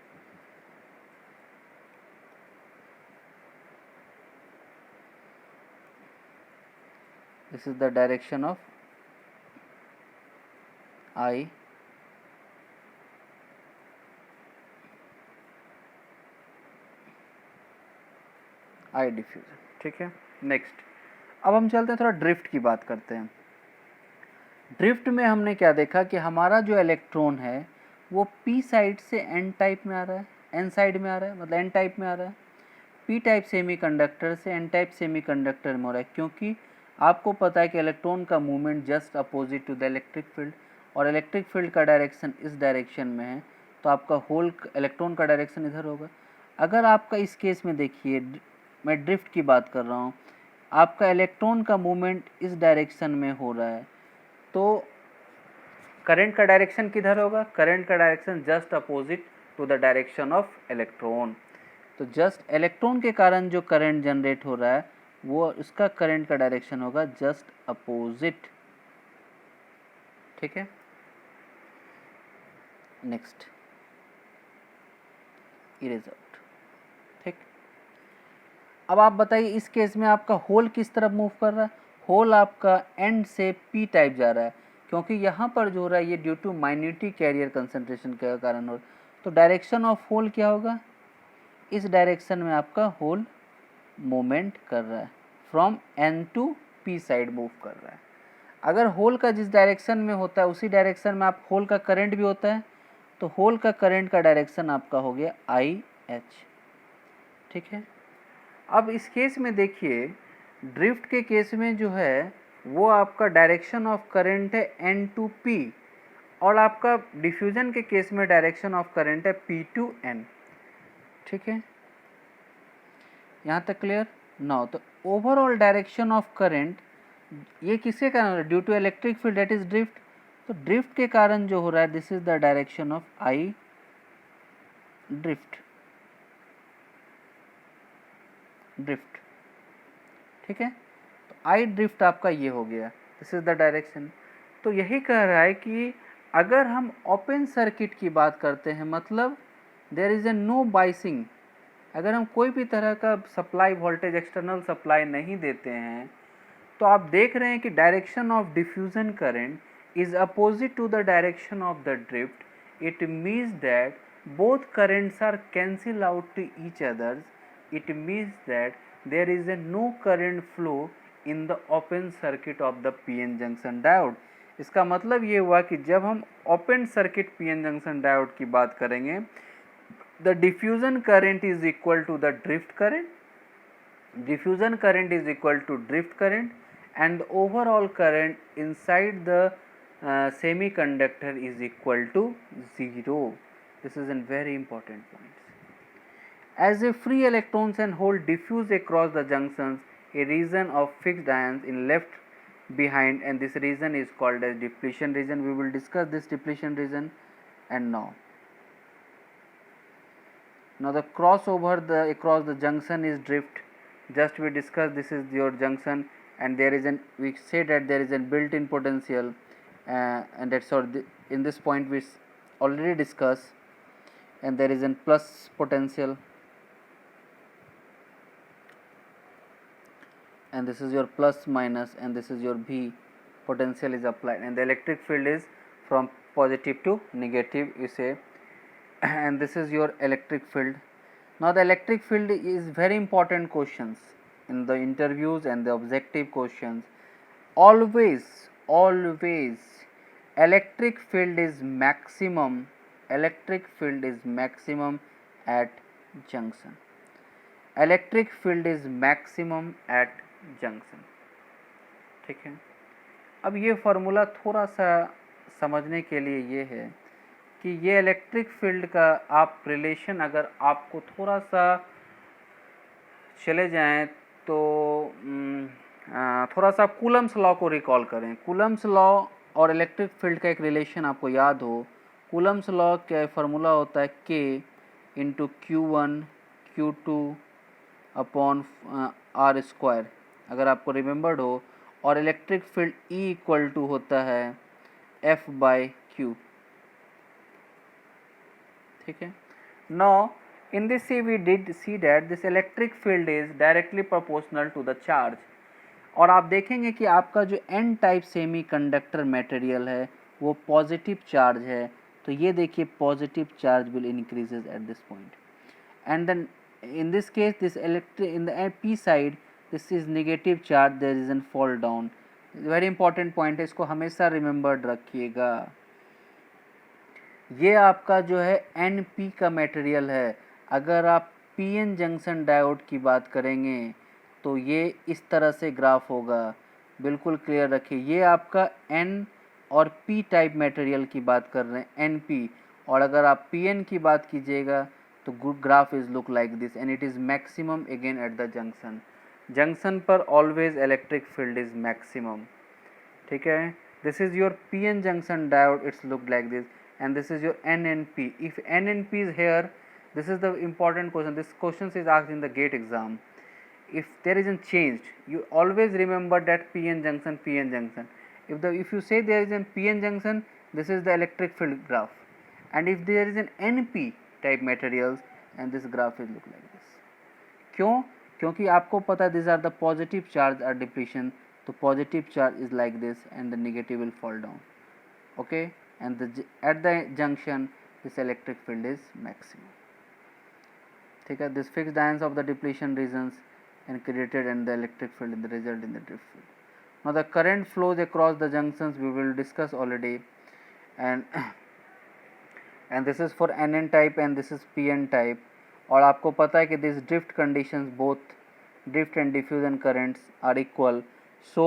This is the direction of I diffusion, ठीक है। नेक्स्ट, अब हम चलते हैं थोड़ा ड्रिफ्ट की बात करते हैं। ड्रिफ्ट में हमने क्या देखा कि हमारा जो इलेक्ट्रॉन है वो पी साइड से एन टाइप में आ रहा है, एन साइड में आ रहा है, मतलब एन टाइप में आ रहा है। पी टाइप सेमीकंडक्टर से एन टाइप सेमीकंडक्टर में हो रहा है, क्योंकि आपको पता है कि इलेक्ट्रॉन का movement just opposite to the electric field, और इलेक्ट्रिक फील्ड का डायरेक्शन इस डायरेक्शन में है, तो आपका होल इलेक्ट्रॉन का डायरेक्शन इधर होगा। अगर आपका इस केस में देखिए, मैं ड्रिफ्ट की बात कर रहा हूँ, आपका इलेक्ट्रॉन का मूवमेंट इस डायरेक्शन में हो रहा है, तो करंट का डायरेक्शन किधर होगा? करंट का direction just opposite to the direction of electron. तो जस्ट इलेक्ट्रॉन के कारण जो करंट जनरेट हो रहा है वो उसका करंट का डायरेक्शन होगा जस्ट अपोजिट, ठीक है। नेक्स्ट, इरेज आउट, ठीक। अब आप बताइए इस केस में आपका होल किस तरफ मूव कर रहा है? होल आपका एंड से पी टाइप जा रहा है, क्योंकि यहाँ पर जो हो रहा है ये due to minority carrier concentration के कारण हो, तो डायरेक्शन ऑफ होल क्या होगा? इस डायरेक्शन में आपका होल मूवमेंट कर रहा है, from N to P side move कर रहा है। अगर होल का जिस डायरेक्शन में होता है उसी डायरेक्शन में आप होल का करंट भी होता है, तो होल का करंट का डायरेक्शन आपका हो गया आई एच, ठीक है। अब इस केस में देखिए, ड्रिफ्ट के केस में जो है वो आपका डायरेक्शन ऑफ करंट है एन टू पी, और आपका डिफ्यूजन के केस में डायरेक्शन ऑफ करंट है पी टू एन, ठीक है। यहाँ तक क्लियर? नाउ तो ओवरऑल डायरेक्शन ऑफ करंट ये किसके कारण? Due to electric field, that is drift. तो ड्रिफ्ट के कारण जो हो रहा है, this is the direction of I drift, drift, ठीक है। तो आई ड्रिफ्ट आपका ये हो गया, दिस इज द डायरेक्शन। तो यही कह रहा है कि अगर हम ओपन सर्किट की बात करते हैं, मतलब there is a no biasing, अगर हम कोई भी तरह का सप्लाई वोल्टेज, एक्सटर्नल सप्लाई नहीं देते हैं, तो आप देख रहे हैं कि direction of diffusion current is opposite to the direction of the drift. It means that both currents are cancel out to each others. It means that there is a no current flow in the open circuit of the PN junction diode. इसका मतलब ये हुआ कि जब हम open circuit PN junction diode की बात करेंगे, the diffusion current is equal to the drift current, diffusion current is equal to drift current, and the overall current inside the semiconductor is equal to 0. This is a very important point. As a free electrons and hole diffuse across the junctions, a region of fixed ions in left behind, and this region is called as depletion region. We will discuss this depletion region. And now the crossover across the junction is drift. Just we discussed, this is your junction, and there is we say that there is a built-in potential, and that's all. In this point we already discussed, and there is a plus potential. and this is your plus minus, and this is your V. Potential is applied, and the electric field is from positive to negative, you say, and this is your electric field. Now the electric field is very important questions in the interviews and the objective questions. Always electric field is maximum at junction. Electric field is maximum at junction. ठीक है, अब ये formula थोड़ा सा समझने के लिए ये है कि ये इलेक्ट्रिक फील्ड का आप रिलेशन अगर आपको थोड़ा सा चले जाएं तो थोड़ा सा कूलम्स लॉ को रिकॉल करें. कूलम्स लॉ और इलेक्ट्रिक फील्ड का एक रिलेशन आपको याद हो. कूलम्स लॉ का फार्मूला होता है K into Q1 Q2 upon R square, अगर आपको रिमेंबर्ड हो, और electric field E equal to होता है F बाई Q. ठीक है. Now in this we did see that this electric field is directly proportional to the charge. और आप देखेंगे कि आपका जो N type semiconductor material है वो पॉजिटिव चार्ज है, तो ये देखिए positive charge will increases at this point, and then in this case this electric in the P side this is negative charge, there is an fall down. very important point है, इसको हमेशा remembered रखिएगा. ये आपका जो है NP का material है. अगर आप PN जंक्शन डायोड की बात करेंगे तो ये इस तरह से ग्राफ होगा. बिल्कुल क्लियर रखिए, ये आपका N और P टाइप मटेरियल की बात कर रहे हैं NP, और अगर आप PN की बात कीजिएगा तो graph is look like this, and it is maximum again at the junction. Junction पर always electric field is maximum. ठीक है, this is your PN junction diode, it's look like this, and this is your NNP. If NNP is here, this is the important question. This question is asked in the GATE exam. If there is a change, you always remember that PN junction. If you say there is a PN junction, this is the electric field graph, and if there is an NP type materials, and this graph will look like this. क्यों? क्योंकि आपको पता है these are the positive charge are depletion, तो positive charge is like this and the negative will fall down. Okay, and at the junction this electric field is maximum. ठीक है, this fixed ions of the depletion regions and created and the electric field in the result in the drift field. Now the current flows across the junctions we will discuss already, and this is for NN type and this is PN type. और आपको पता है कि this drift conditions, both drift and diffusion currents are equal. So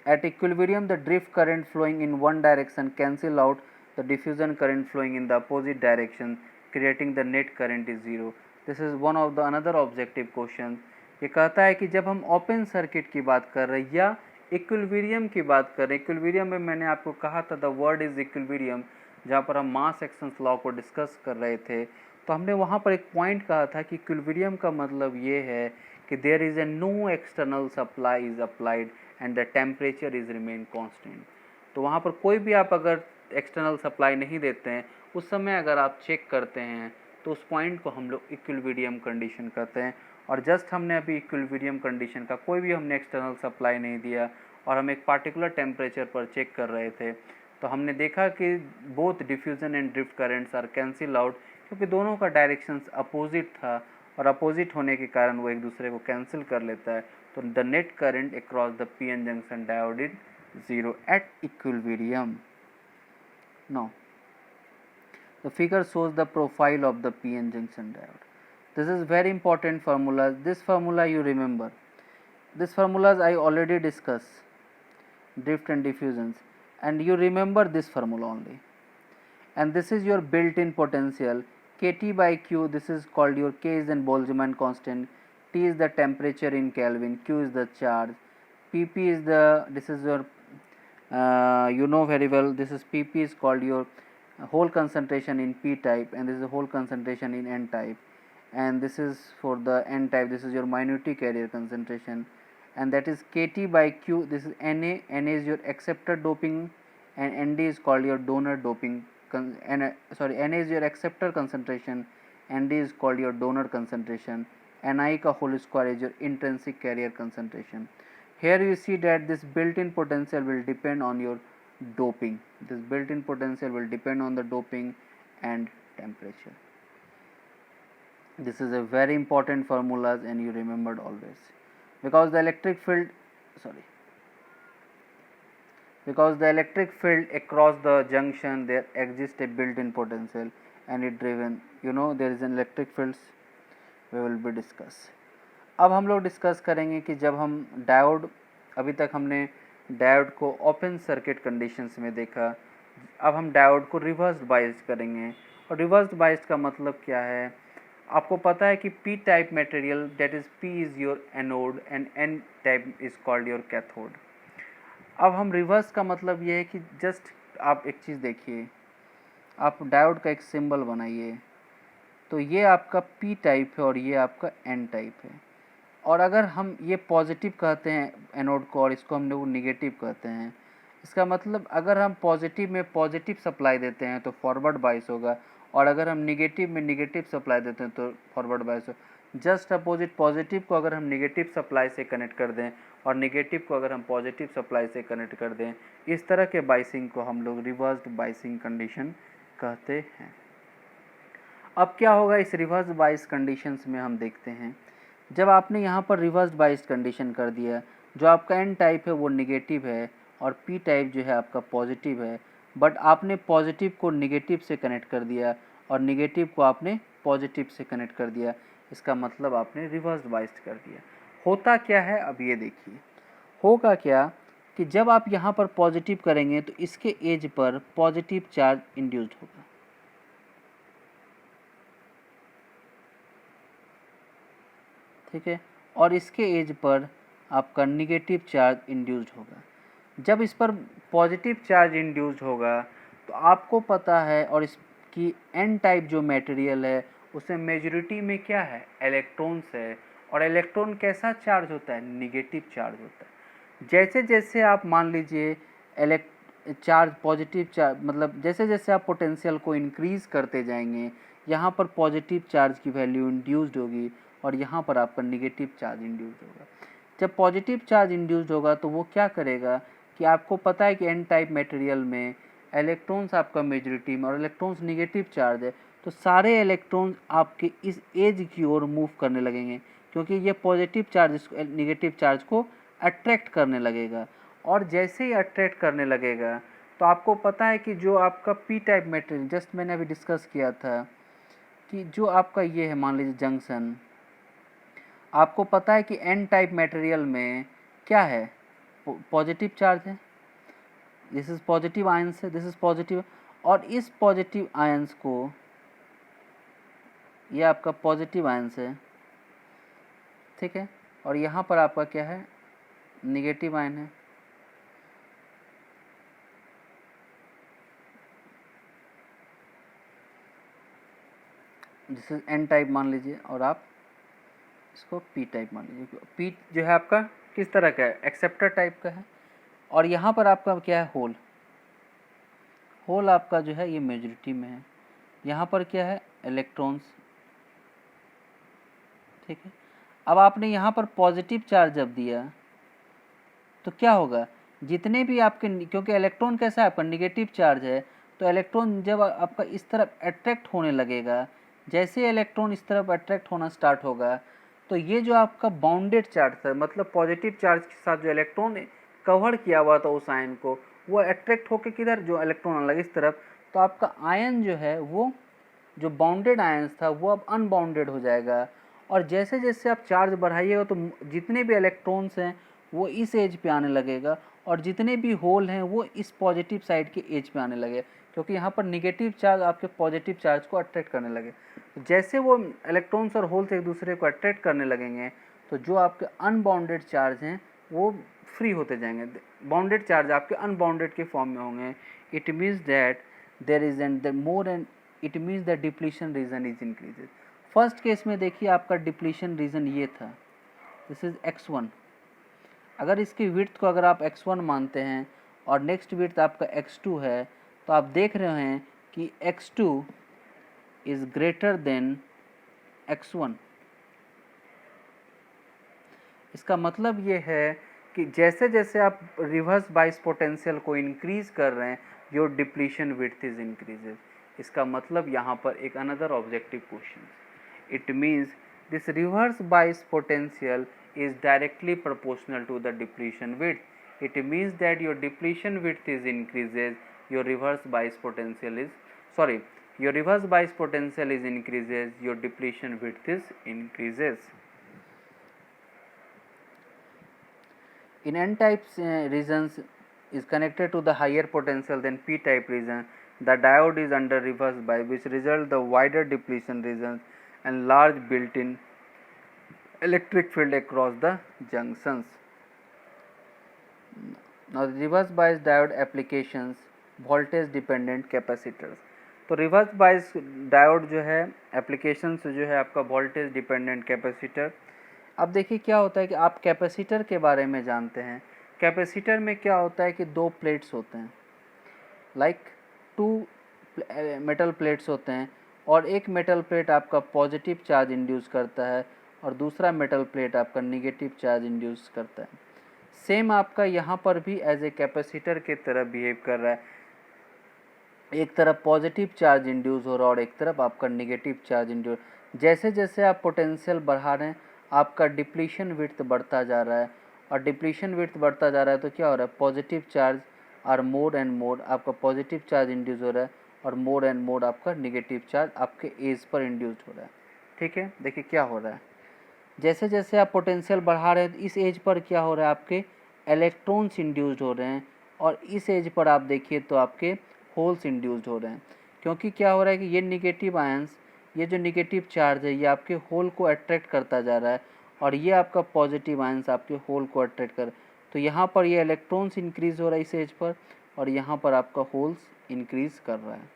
at equilibrium the drift current flowing in one direction cancel out the diffusion current flowing in the opposite direction, creating the net current is zero. This is one of the another objective question. ये कहता है कि जब हम open circuit की बात कर रहे हैं या इक्विलिब्रियम की बात कर रहे हैं, इक्विलिब्रियम में मैंने आपको कहा था द वर्ड इज इक्विलिब्रियम, जहाँ पर हम मास एक्शंस लॉ को डिस्कस कर रहे थे, तो हमने वहाँ पर एक पॉइंट कहा था कि इक्विलिब्रियम का मतलब ये है कि there is a no external supply is applied and the temperature is remain constant. तो वहाँ पर कोई भी आप अगर एक्सटर्नल सप्लाई नहीं देते हैं, उस समय अगर आप चेक करते हैं तो उस पॉइंट को हम लोग इक्विलिब्रियम कंडीशन कहते हैं. और जस्ट हमने अभी इक्विलिब्रियम कंडीशन का कोई भी हमने एक्सटर्नल सप्लाई नहीं दिया और हम एक पार्टिकुलर टेम्परेचर पर चेक कर रहे थे, तो हमने देखा कि both diffusion and drift currents are cancel out, क्योंकि दोनों का डायरेक्शंस अपोजिट था और अपोजिट होने के कारण वो एक दूसरे को कैंसिल कर लेता है. तो the net current across the PN junction diode is zero at equilibrium. Now the figure shows the profile of the PN junction diode. This is very important formula. This formula you remember. This formulas I already discussed, drift and diffusions, and you remember this formula only. And this is your built-in potential kT by Q. This is called your K is the Boltzmann constant, T is the temperature in Kelvin, Q is the charge, PP is the, this is your you know very well, this is PP is called your whole concentration in P type, and this is the whole concentration in N type, and this is for the N type, this is your minority carrier concentration, and that is kT by Q. This is Na. Na is your acceptor doping, and Nd is called your donor doping. Na is your acceptor concentration, Nd is called your donor concentration, Ni का whole square is your intrinsic carrier concentration. Here you see that this built-in potential will depend on your doping. This built-in potential will depend on the doping and temperature. This is a very important formulas and you remembered always, because the electric field across the junction there exists a built-in potential and it driven, there is an electric fields. We will be discuss. अब हम लोग discuss करेंगे कि जब हम diode, अभी तक हमने डायोड को ओपन सर्किट कंडीशंस में देखा, अब हम डायोड को रिवर्स बायस्ड करेंगे। और रिवर्स बायस्ड का मतलब क्या है, आपको पता है कि P type material, that is P is your anode and N type is called your cathode. अब हम रिवर्स का मतलब ये है कि जस्ट आप एक चीज़ देखिए, आप डायोड का एक सिंबल बनाइए, तो ये आपका पी टाइप है और ये आपका एन टाइप है। और अगर हम ये पॉजिटिव कहते हैं एनोड को और इसको हम लोग निगेटिव कहते हैं, इसका मतलब अगर हम पॉजिटिव में पॉजिटिव सप्लाई देते हैं तो फॉरवर्ड बायस होगा, और अगर हम निगेटिव में निगेटिव सप्लाई देते हैं तो फॉरवर्ड बायस होगा। जस्ट अपोजिट, पॉजिटिव को अगर हम निगेटिव सप्लाई से कनेक्ट कर दें और निगेटिव को अगर हम पॉजिटिव सप्लाई से कनेक्ट कर दें, इस तरह के बाइसिंग को हम लोग रिवर्स्ड बाइसिंग कंडीशन कहते हैं। अब क्या होगा इस रिवर्स बाइस कंडीशंस में, हम देखते हैं। जब आपने यहाँ पर रिवर्स बाइस्ड कंडीशन कर दिया, जो आपका एन टाइप है वो निगेटिव है और पी टाइप जो है आपका पॉजिटिव है, बट आपने पॉजिटिव को निगेटिव से कनेक्ट कर दिया और निगेटिव को आपने पॉजिटिव से कनेक्ट कर दिया, इसका मतलब आपने रिवर्स बाइस्ड कर दिया। होता क्या है अब ये देखिए, होगा क्या कि जब आप यहाँ पर पॉजिटिव करेंगे तो इसके as per positive charge induced होगा, ठीक है, और इसके एज पर आपका निगेटिव चार्ज इंड्यूस्ड होगा। जब इस पर पॉजिटिव चार्ज इंड्यूस्ड होगा तो आपको पता है, और इसकी एन टाइप जो मटेरियल है उसमें मेजॉरिटी में क्या है, इलेक्ट्रॉन्स है, और इलेक्ट्रॉन कैसा चार्ज होता है, निगेटिव चार्ज होता है। जैसे जैसे आप मान लीजिए चार्ज पॉजिटिव चार्ज, मतलब जैसे जैसे आप पोटेंशियल को इंक्रीज़ करते जाएंगे, यहाँ पर पॉजिटिव चार्ज की वैल्यू इंड्यूस्ड होगी और यहाँ पर आपका निगेटिव चार्ज इंड्यूस्ड होगा। जब पॉजिटिव चार्ज इंड्यूस्ड होगा तो वो क्या करेगा कि आपको पता है कि एन टाइप मटेरियल में इलेक्ट्रॉन्स आपका मेजॉरिटी में और इलेक्ट्रॉन्स निगेटिव चार्ज है, तो सारे इलेक्ट्रॉन्स आपके इस एज की ओर मूव करने लगेंगे, क्योंकि ये पॉजिटिव चार्ज निगेटिव चार्ज को अट्रैक्ट करने लगेगा। और जैसे ही अट्रैक्ट करने लगेगा तो आपको पता है कि जो आपका पी टाइप मटेरियल, जस्ट मैंने अभी डिस्कस किया था कि जो आपका ये है, मान लीजिए जंक्शन, आपको पता है कि एन टाइप मटेरियल में क्या है, पॉजिटिव चार्ज है, दिस इज पॉजिटिव आयंस है, दिस इज पॉजिटिव, और इस पॉजिटिव आयंस को, ये आपका पॉजिटिव आयंस है, ठीक है, और यहाँ पर आपका क्या है, निगेटिव आयन है। दिस इज एन टाइप मान लीजिए और आप इसको पी टाइप मान लीजिए। पी जो है आपका किस तरह का है, एक्सेप्टर टाइप का है, और यहाँ पर आपका क्या है, होल, होल आपका जो है ये मेजॉरिटी में है, यहाँ पर क्या है, इलेक्ट्रॉन्स, ठीक है। अब आपने यहाँ पर पॉजिटिव चार्ज जब दिया तो क्या होगा, जितने भी आपके, क्योंकि इलेक्ट्रॉन कैसा है आपका निगेटिव चार्ज है, तो इलेक्ट्रॉन जब आपका इस तरफ अट्रैक्ट होने लगेगा, जैसे इलेक्ट्रॉन इस तरफ अट्रैक्ट होना स्टार्ट होगा तो ये जो आपका बाउंडेड चार्ज था, मतलब पॉजिटिव चार्ज के साथ जो इलेक्ट्रॉन कवर किया हुआ था उस आयन को, वो अट्रैक्ट होकर किधर, जो इलेक्ट्रॉन आने लगे इस तरफ, तो आपका आयन जो है वो जो बाउंडेड आयंस था वो अब अनबाउंडेड हो जाएगा। और जैसे जैसे आप चार्ज बढ़ाइएगा तो जितने भी इलेक्ट्रॉन्स हैं वो इस एज पे आने लगेगा, और जितने भी होल हैं वो इस पॉजिटिव साइड के एज पे आने लगे, क्योंकि यहाँ पर निगेटिव चार्ज आपके पॉजिटिव चार्ज को अट्रैक्ट करने लगे। तो जैसे वो इलेक्ट्रॉन्स और होल्स एक दूसरे को अट्रैक्ट करने लगेंगे तो जो आपके अनबाउंडेड चार्ज हैं वो फ्री होते जाएंगे, बाउंडेड चार्ज आपके अनबाउंडेड के फॉर्म में होंगे। It means that there is and more and it means the depletion region is increases. First case में देखिए आपका डिप्लीशन रीजन ये था, दिस इज x1। अगर इसकी विड्थ को अगर आप x1 मानते हैं और नेक्स्ट विड्थ आपका x2 है, तो आप देख रहे हैं कि x2 is greater than x1। इसका मतलब ये है कि कि जैसे जैसे आप रिवर्स बायस पोटेंशियल को इंक्रीज कर रहे हैं, your depletion width is increases. इसका मतलब यहाँ पर एक another objective question, it means this reverse bias potential is directly proportional to the depletion width. It means that your depletion width is increases, your reverse bias potential is your reverse bias potential is increases, your depletion width is increases. In n-type regions is connected to the higher potential than p-type region, the diode is under reverse bias, which result the wider depletion regions and large built-in electric field across the junctions. Now the reverse bias diode applications, voltage dependent capacitors. तो reverse बायस diode जो है applications जो है आपका voltage dependent capacitor. अब देखिए क्या होता है कि आप कैपेसिटर के बारे में जानते हैं। कैपेसिटर में क्या होता है कि दो प्लेट्स होते हैं, लाइक टू मेटल प्लेट्स होते हैं, और एक मेटल प्लेट आपका पॉजिटिव चार्ज इंड्यूस करता है और दूसरा मेटल प्लेट आपका निगेटिव चार्ज इंड्यूस करता है। सेम आपका यहाँ पर भी एज ए कैपेसिटर के तरह बिहेव कर रहा है, एक तरफ पॉजिटिव चार्ज इंड्यूस हो रहा है और एक तरफ आपका निगेटिव चार्ज इंड्यूस। जैसे जैसे आप पोटेंशियल बढ़ा रहे हैं आपका डिप्लीशन विड्थ बढ़ता जा रहा है, और डिप्लीशन विड्थ बढ़ता जा रहा है तो क्या हो रहा है, पॉजिटिव चार्ज और मोर एंड मोर आपका पॉजिटिव चार्ज इंड्यूस हो रहा है और मोर एंड मोर आपका निगेटिव चार्ज आपके एज पर इंड्यूस हो रहा है। ठीक है, देखिए क्या हो रहा है, जैसे जैसे आप पोटेंशियल बढ़ा रहे हैं इस एज पर क्या हो रहा है, आपके इलेक्ट्रॉन्स इंड्यूस्ड हो रहे हैं, और इस एज पर आप देखिए तो आपके होल्स इंड्यूस्ड हो रहे हैं। क्योंकि क्या हो रहा है कि ये निगेटिव आयंस, ये जो निगेटिव चार्ज है ये आपके होल को अट्रैक्ट करता जा रहा है, और ये आपका पॉजिटिव आयंस आपके होल को अट्रैक्ट कर, तो यहाँ पर ये इलेक्ट्रॉन्स इंक्रीज हो रहा है इस एज पर, और यहाँ पर आपका होल्स इंक्रीज कर रहा है।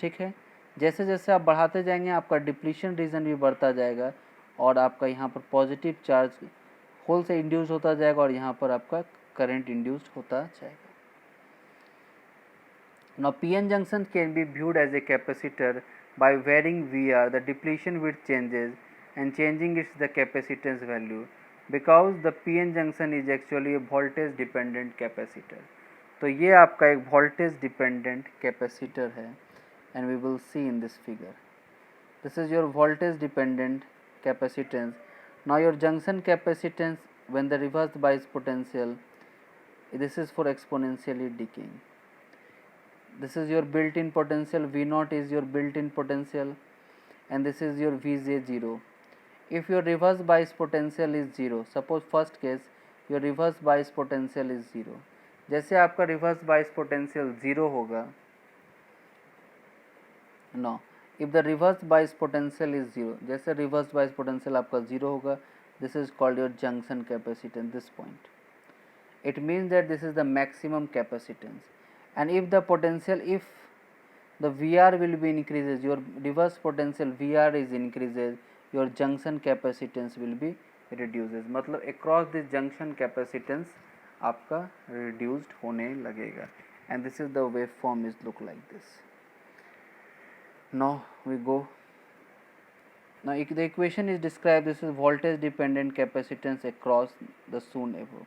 ठीक है, जैसे जैसे आप बढ़ाते जाएंगे आपका डिप्लीशन रीजन भी बढ़ता जाएगा, और आपका यहाँ पर पॉजिटिव चार्ज होल से इंड्यूस होता जाएगा और यहाँ पर आपका करंट इंड्यूस होता जाएगा। Now PN junction can be viewed as a capacitor by varying VR, the depletion width changes and changing its the capacitance value, because the PN junction is actually a voltage dependent capacitor. तो ये आपका एक voltage dependent capacitor है, and we will see in this figure. This is your voltage dependent capacitance. Now your junction capacitance when the reverse bias potential, this is for exponentially decaying. This is your built-in potential, V0 is your built-in potential, and this is your Vj0. If your reverse bias potential is 0, suppose first case your reverse bias potential is 0, जैसे आपका reverse bias potential 0 होगा, no, if the reverse bias potential is 0, जैसे reverse bias potential आपका 0 होगा, this is called your junction capacitance, this point. It means that this is the maximum capacitance. And if the potential, if the VR will be increases, your reverse potential VR is increases, your junction capacitance will be reduces, मतलब across this junction capacitance आपका reduced होने लगेगा, and this is the waveform is look like this. Now we go, now the equation is described, this is voltage dependent capacitance across the shown above.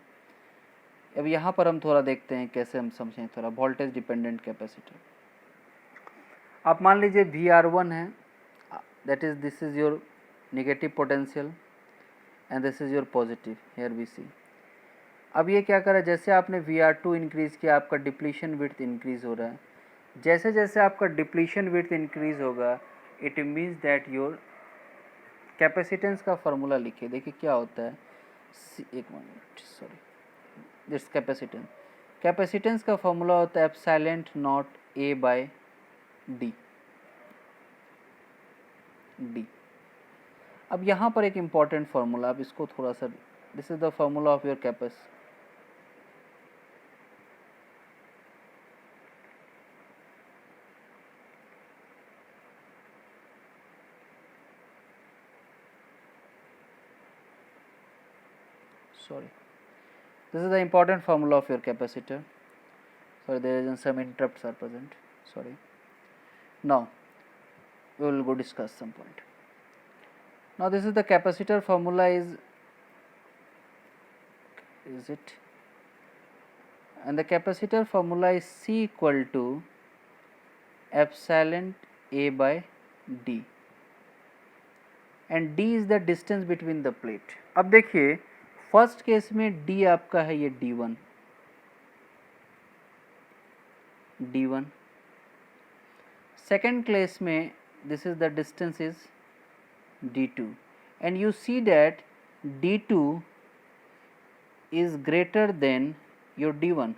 अब यहाँ पर हम थोड़ा देखते हैं कैसे हम समझें थोड़ा वोल्टेज डिपेंडेंट कैपेसिटर। आप मान लीजिए VR1 है, that is this is your negative potential and this is your positive, here we see. अब ये क्या कर रहा है, जैसे आपने VR2 इंक्रीज किया आपका डिप्लीशन विड्थ इंक्रीज हो रहा है, जैसे जैसे आपका डिप्लीशन विड्थ इंक्रीज होगा it means that your capacitance का फार्मूला लिखिए, देखिए क्या होता है, एक मिनट सॉरी, दिस कैपेसिटेंस का फॉर्मूला होता है epsilon naught A by D. अब यहाँ पर एक इम्पॉर्टेंट फार्मूला, आप इसको थोड़ा सा, this is the formula of your capacity, sorry, this is the important formula of your capacitor. Sorry, there is some interrupts are present, sorry. Now we will go discuss some point. Now this is the capacitor formula is it and the capacitor formula is C equal to epsilon A by D and D is the distance between the plate. अब देखिए first case में D आपका है ये D1, second case में this is the distance is D2 and you see that D2 is greater than your D1.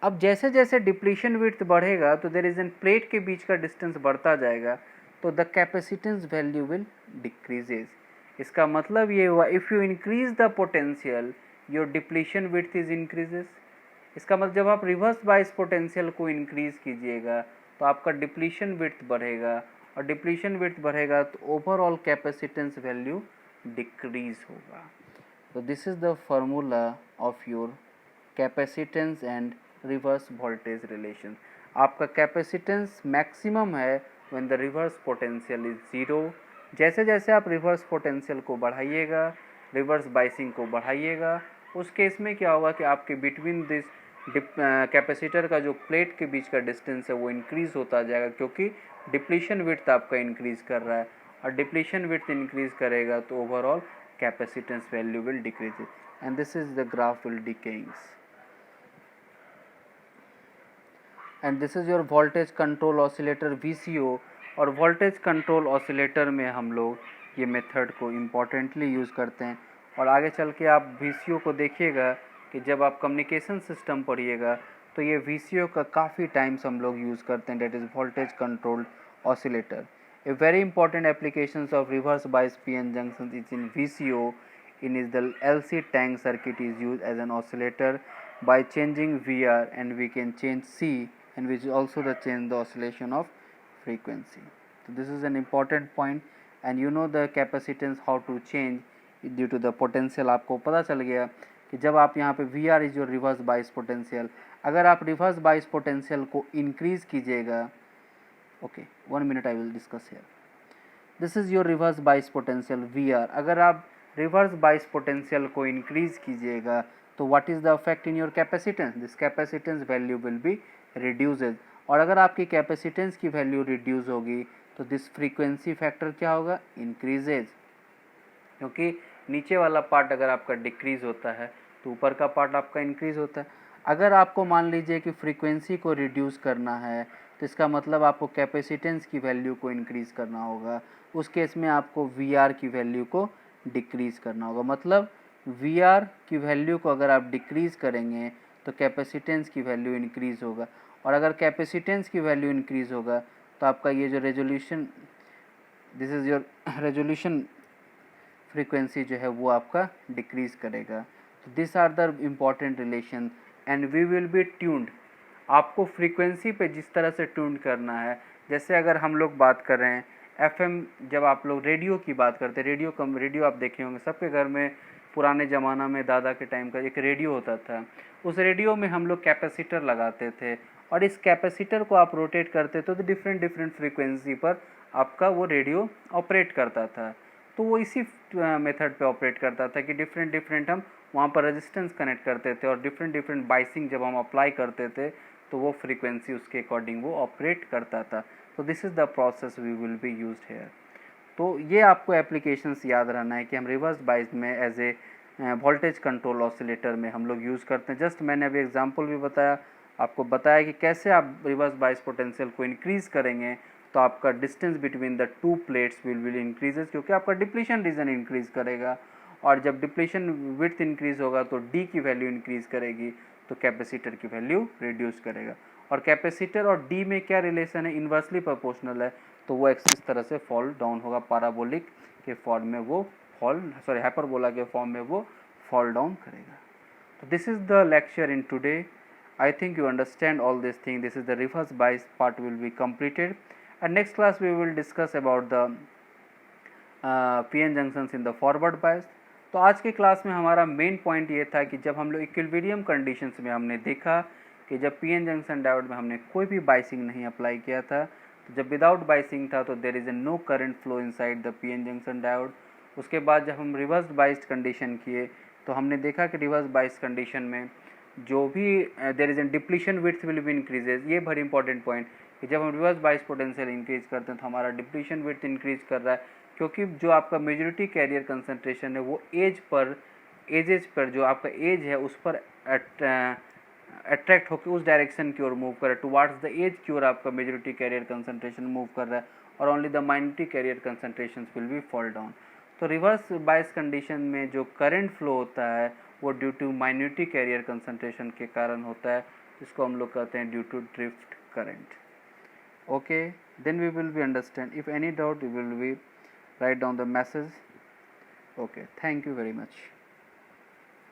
अब जैसे जैसे डिप्लीशन विड्थ बढ़ेगा तो देयर इज एन प्लेट के बीच का डिस्टेंस बढ़ता जाएगा तो the capacitance value will decreases. इसका मतलब ये हुआ if you increase the potential your depletion width is increases. इसका मतलब जब आप रिवर्स बायस पोटेंशियल को इंक्रीज कीजिएगा तो आपका डिप्लीशन विड्थ बढ़ेगा और डिप्लीशन विड्थ बढ़ेगा तो ओवरऑल कैपेसिटेंस वैल्यू डिक्रीज होगा. तो this is the formula of your capacitance and reverse voltage relation. आपका कैपेसिटेंस मैक्सिमम है when the reverse potential is zero. जैसे जैसे आप रिवर्स पोटेंशियल को बढ़ाइएगा, रिवर्स बाइसिंग को बढ़ाइएगा, उस केस में क्या होगा कि आपके बिटवीन दिस कैपेसिटर का जो प्लेट के बीच का डिस्टेंस है वो इंक्रीज होता जाएगा क्योंकि डिप्लीशन विड्थ आपका इंक्रीज कर रहा है और डिप्लीशन विड्थ इंक्रीज करेगा तो overall capacitance value will decrease and this is the graph will decayings. And this is your voltage control oscillator VCO. और वोल्टेज कंट्रोल ऑसिलेटर में हम लोग ये मेथड को इम्पॉर्टेंटली यूज़ करते हैं और आगे चल के आप VCO को देखिएगा कि जब आप कम्युनिकेशन सिस्टम पढ़िएगा तो ये VCO का काफ़ी टाइम्स हम लोग यूज़ करते हैं, that is voltage control oscillator. A very important applications of reverse bias PN junction is in VCO. in is the LC tank circuit is used as an oscillator. By changing VR and we can change C and which is also the change the oscillation of frequency. So this is an important point and you know the capacitance how to change due to the potential. आपको पता चल गया कि जब आप यहाँ पे VR is your reverse bias potential, अगर आप reverse bias potential को increase कीजिएगा, okay 1 minute I will discuss here. This is your reverse bias potential VR. अगर आप रिवर्स बाइस पोटेंशियल को इंक्रीज कीजिएगा तो what is the effect in your capacitance, this capacitance value will be reduced. और अगर आपकी capacitance की value reduce होगी तो दिस फ्रीक्वेंसी फैक्टर क्या होगा, इंक्रीजेज. क्योंकि नीचे वाला पार्ट अगर आपका डिक्रीज होता है तो ऊपर का पार्ट आपका इंक्रीज होता है. अगर आपको मान लीजिए कि फ्रीक्वेंसी को रिड्यूस करना है तो इसका मतलब आपको कैपेसिटेंस की वैल्यू को इंक्रीज करना होगा. उस केस में आपको VR की वैल्यू को डिक्रीज करना होगा. मतलब VR की वैल्यू को अगर आप डिक्रीज करेंगे तो कैपेसिटेंस की वैल्यू इंक्रीज होगा और अगर कैपेसिटेंस की वैल्यू इंक्रीज होगा तो आपका ये जो resolution, this is your resolution frequency जो है वो आपका डिक्रीज करेगा. तो this are the important relation and we will be tuned. आपको फ्रीक्वेंसी पे जिस तरह से ट्यून करना है, जैसे अगर हम लोग बात कर रहे हैं FM, जब आप लोग रेडियो की बात करते हैं, रेडियो आप देखे होंगे सबके घर में, पुराने ज़माना में दादा के टाइम का एक रेडियो होता था. उस रेडियो में हम लोग कैपेसिटर लगाते थे और इस कैपेसिटर को आप रोटेट करते थे तो डिफरेंट डिफरेंट फ्रीक्वेंसी पर आपका वो रेडियो ऑपरेट करता था. तो वो इसी मेथड पे ऑपरेट करता था कि डिफरेंट डिफरेंट हम वहाँ पर रेजिस्टेंस कनेक्ट करते थे और डिफरेंट डिफरेंट बाइसिंग जब हम अप्लाई करते थे तो वो फ्रीक्वेंसी उसके अकॉर्डिंग वो ऑपरेट करता था. तो this is the process we will be used here. तो ये आपको एप्लीकेशंस याद रहना है कि हम रिवर्स बाइस में as a voltage control oscillator में हम लोग यूज़ करते हैं. जस्ट मैंने अभी एग्जांपल भी बताया, आपको बताया कि कैसे आप रिवर्स बाइस पोटेंशियल को इंक्रीज़ करेंगे तो आपका distance between the two plates will increases क्योंकि आपका डिप्लीशन रीजन इंक्रीज़ करेगा और जब डिप्लीशन विड्थ इंक्रीज़ होगा तो D की वैल्यू इंक्रीज़ करेगी तो कैपेसिटर की वैल्यू रिड्यूस करेगा. और कैपेसिटर और D में क्या रिलेशन है, इन्वर्सली प्रोपोर्शनल है तो वो इस तरह से फॉल डाउन होगा, पैराबोलिक के फॉर्म में वो हाइपरबोला के फॉर्म में वो फॉल डाउन करेगा. तो this is the lecture in today. I think you understand all this thing. This is the reverse bias part will be completed and next class we will discuss about the PN junctions in the forward bias. तो आज की class में हमारा main point ये था कि जब हम लोग इक्विलिब्रियम कंडीशंस में हमने देखा कि जब PN जंक्शन डायोड में हमने कोई भी बाइसिंग नहीं अप्लाई किया था, तो जब विदाउट बाइसिंग था तो there is a no current flow inside the PN junction diode. उसके बाद जब हम रिवर्स बाइस्ड कंडीशन किए तो हमने देखा कि रिवर्स बाइस्ड कंडीशन में जो भी there is an depletion width will be increases, ये वेरी इंपॉर्टेंट पॉइंट कि जब हम रिवर्स बायस पोटेंशियल इंक्रीज करते हैं तो हमारा डिप्लीशन विड्थ इंक्रीज कर रहा है, क्योंकि जो आपका मेजॉरिटी कैरियर कंसंट्रेशन है वो एजेस पर जो आपका एज है उस पर अट्रैक्ट होकर उस डायरेक्शन की ओर मूव कर रहा है, टुवार्ड्स द एज की ओर आपका मेजॉरिटी कैरियर कंसंट्रेशन मूव कर रहा है, और only the minority carrier concentration will be fall down. तो रिवर्स बायस कंडीशन में जो करंट फ्लो होता है वो due to minority carrier concentration के कारण होता है, इसको हम लोग कहते हैं due to drift current. Okay, then we will be understand. If any doubt we will be write down the message. Okay, thank you very much.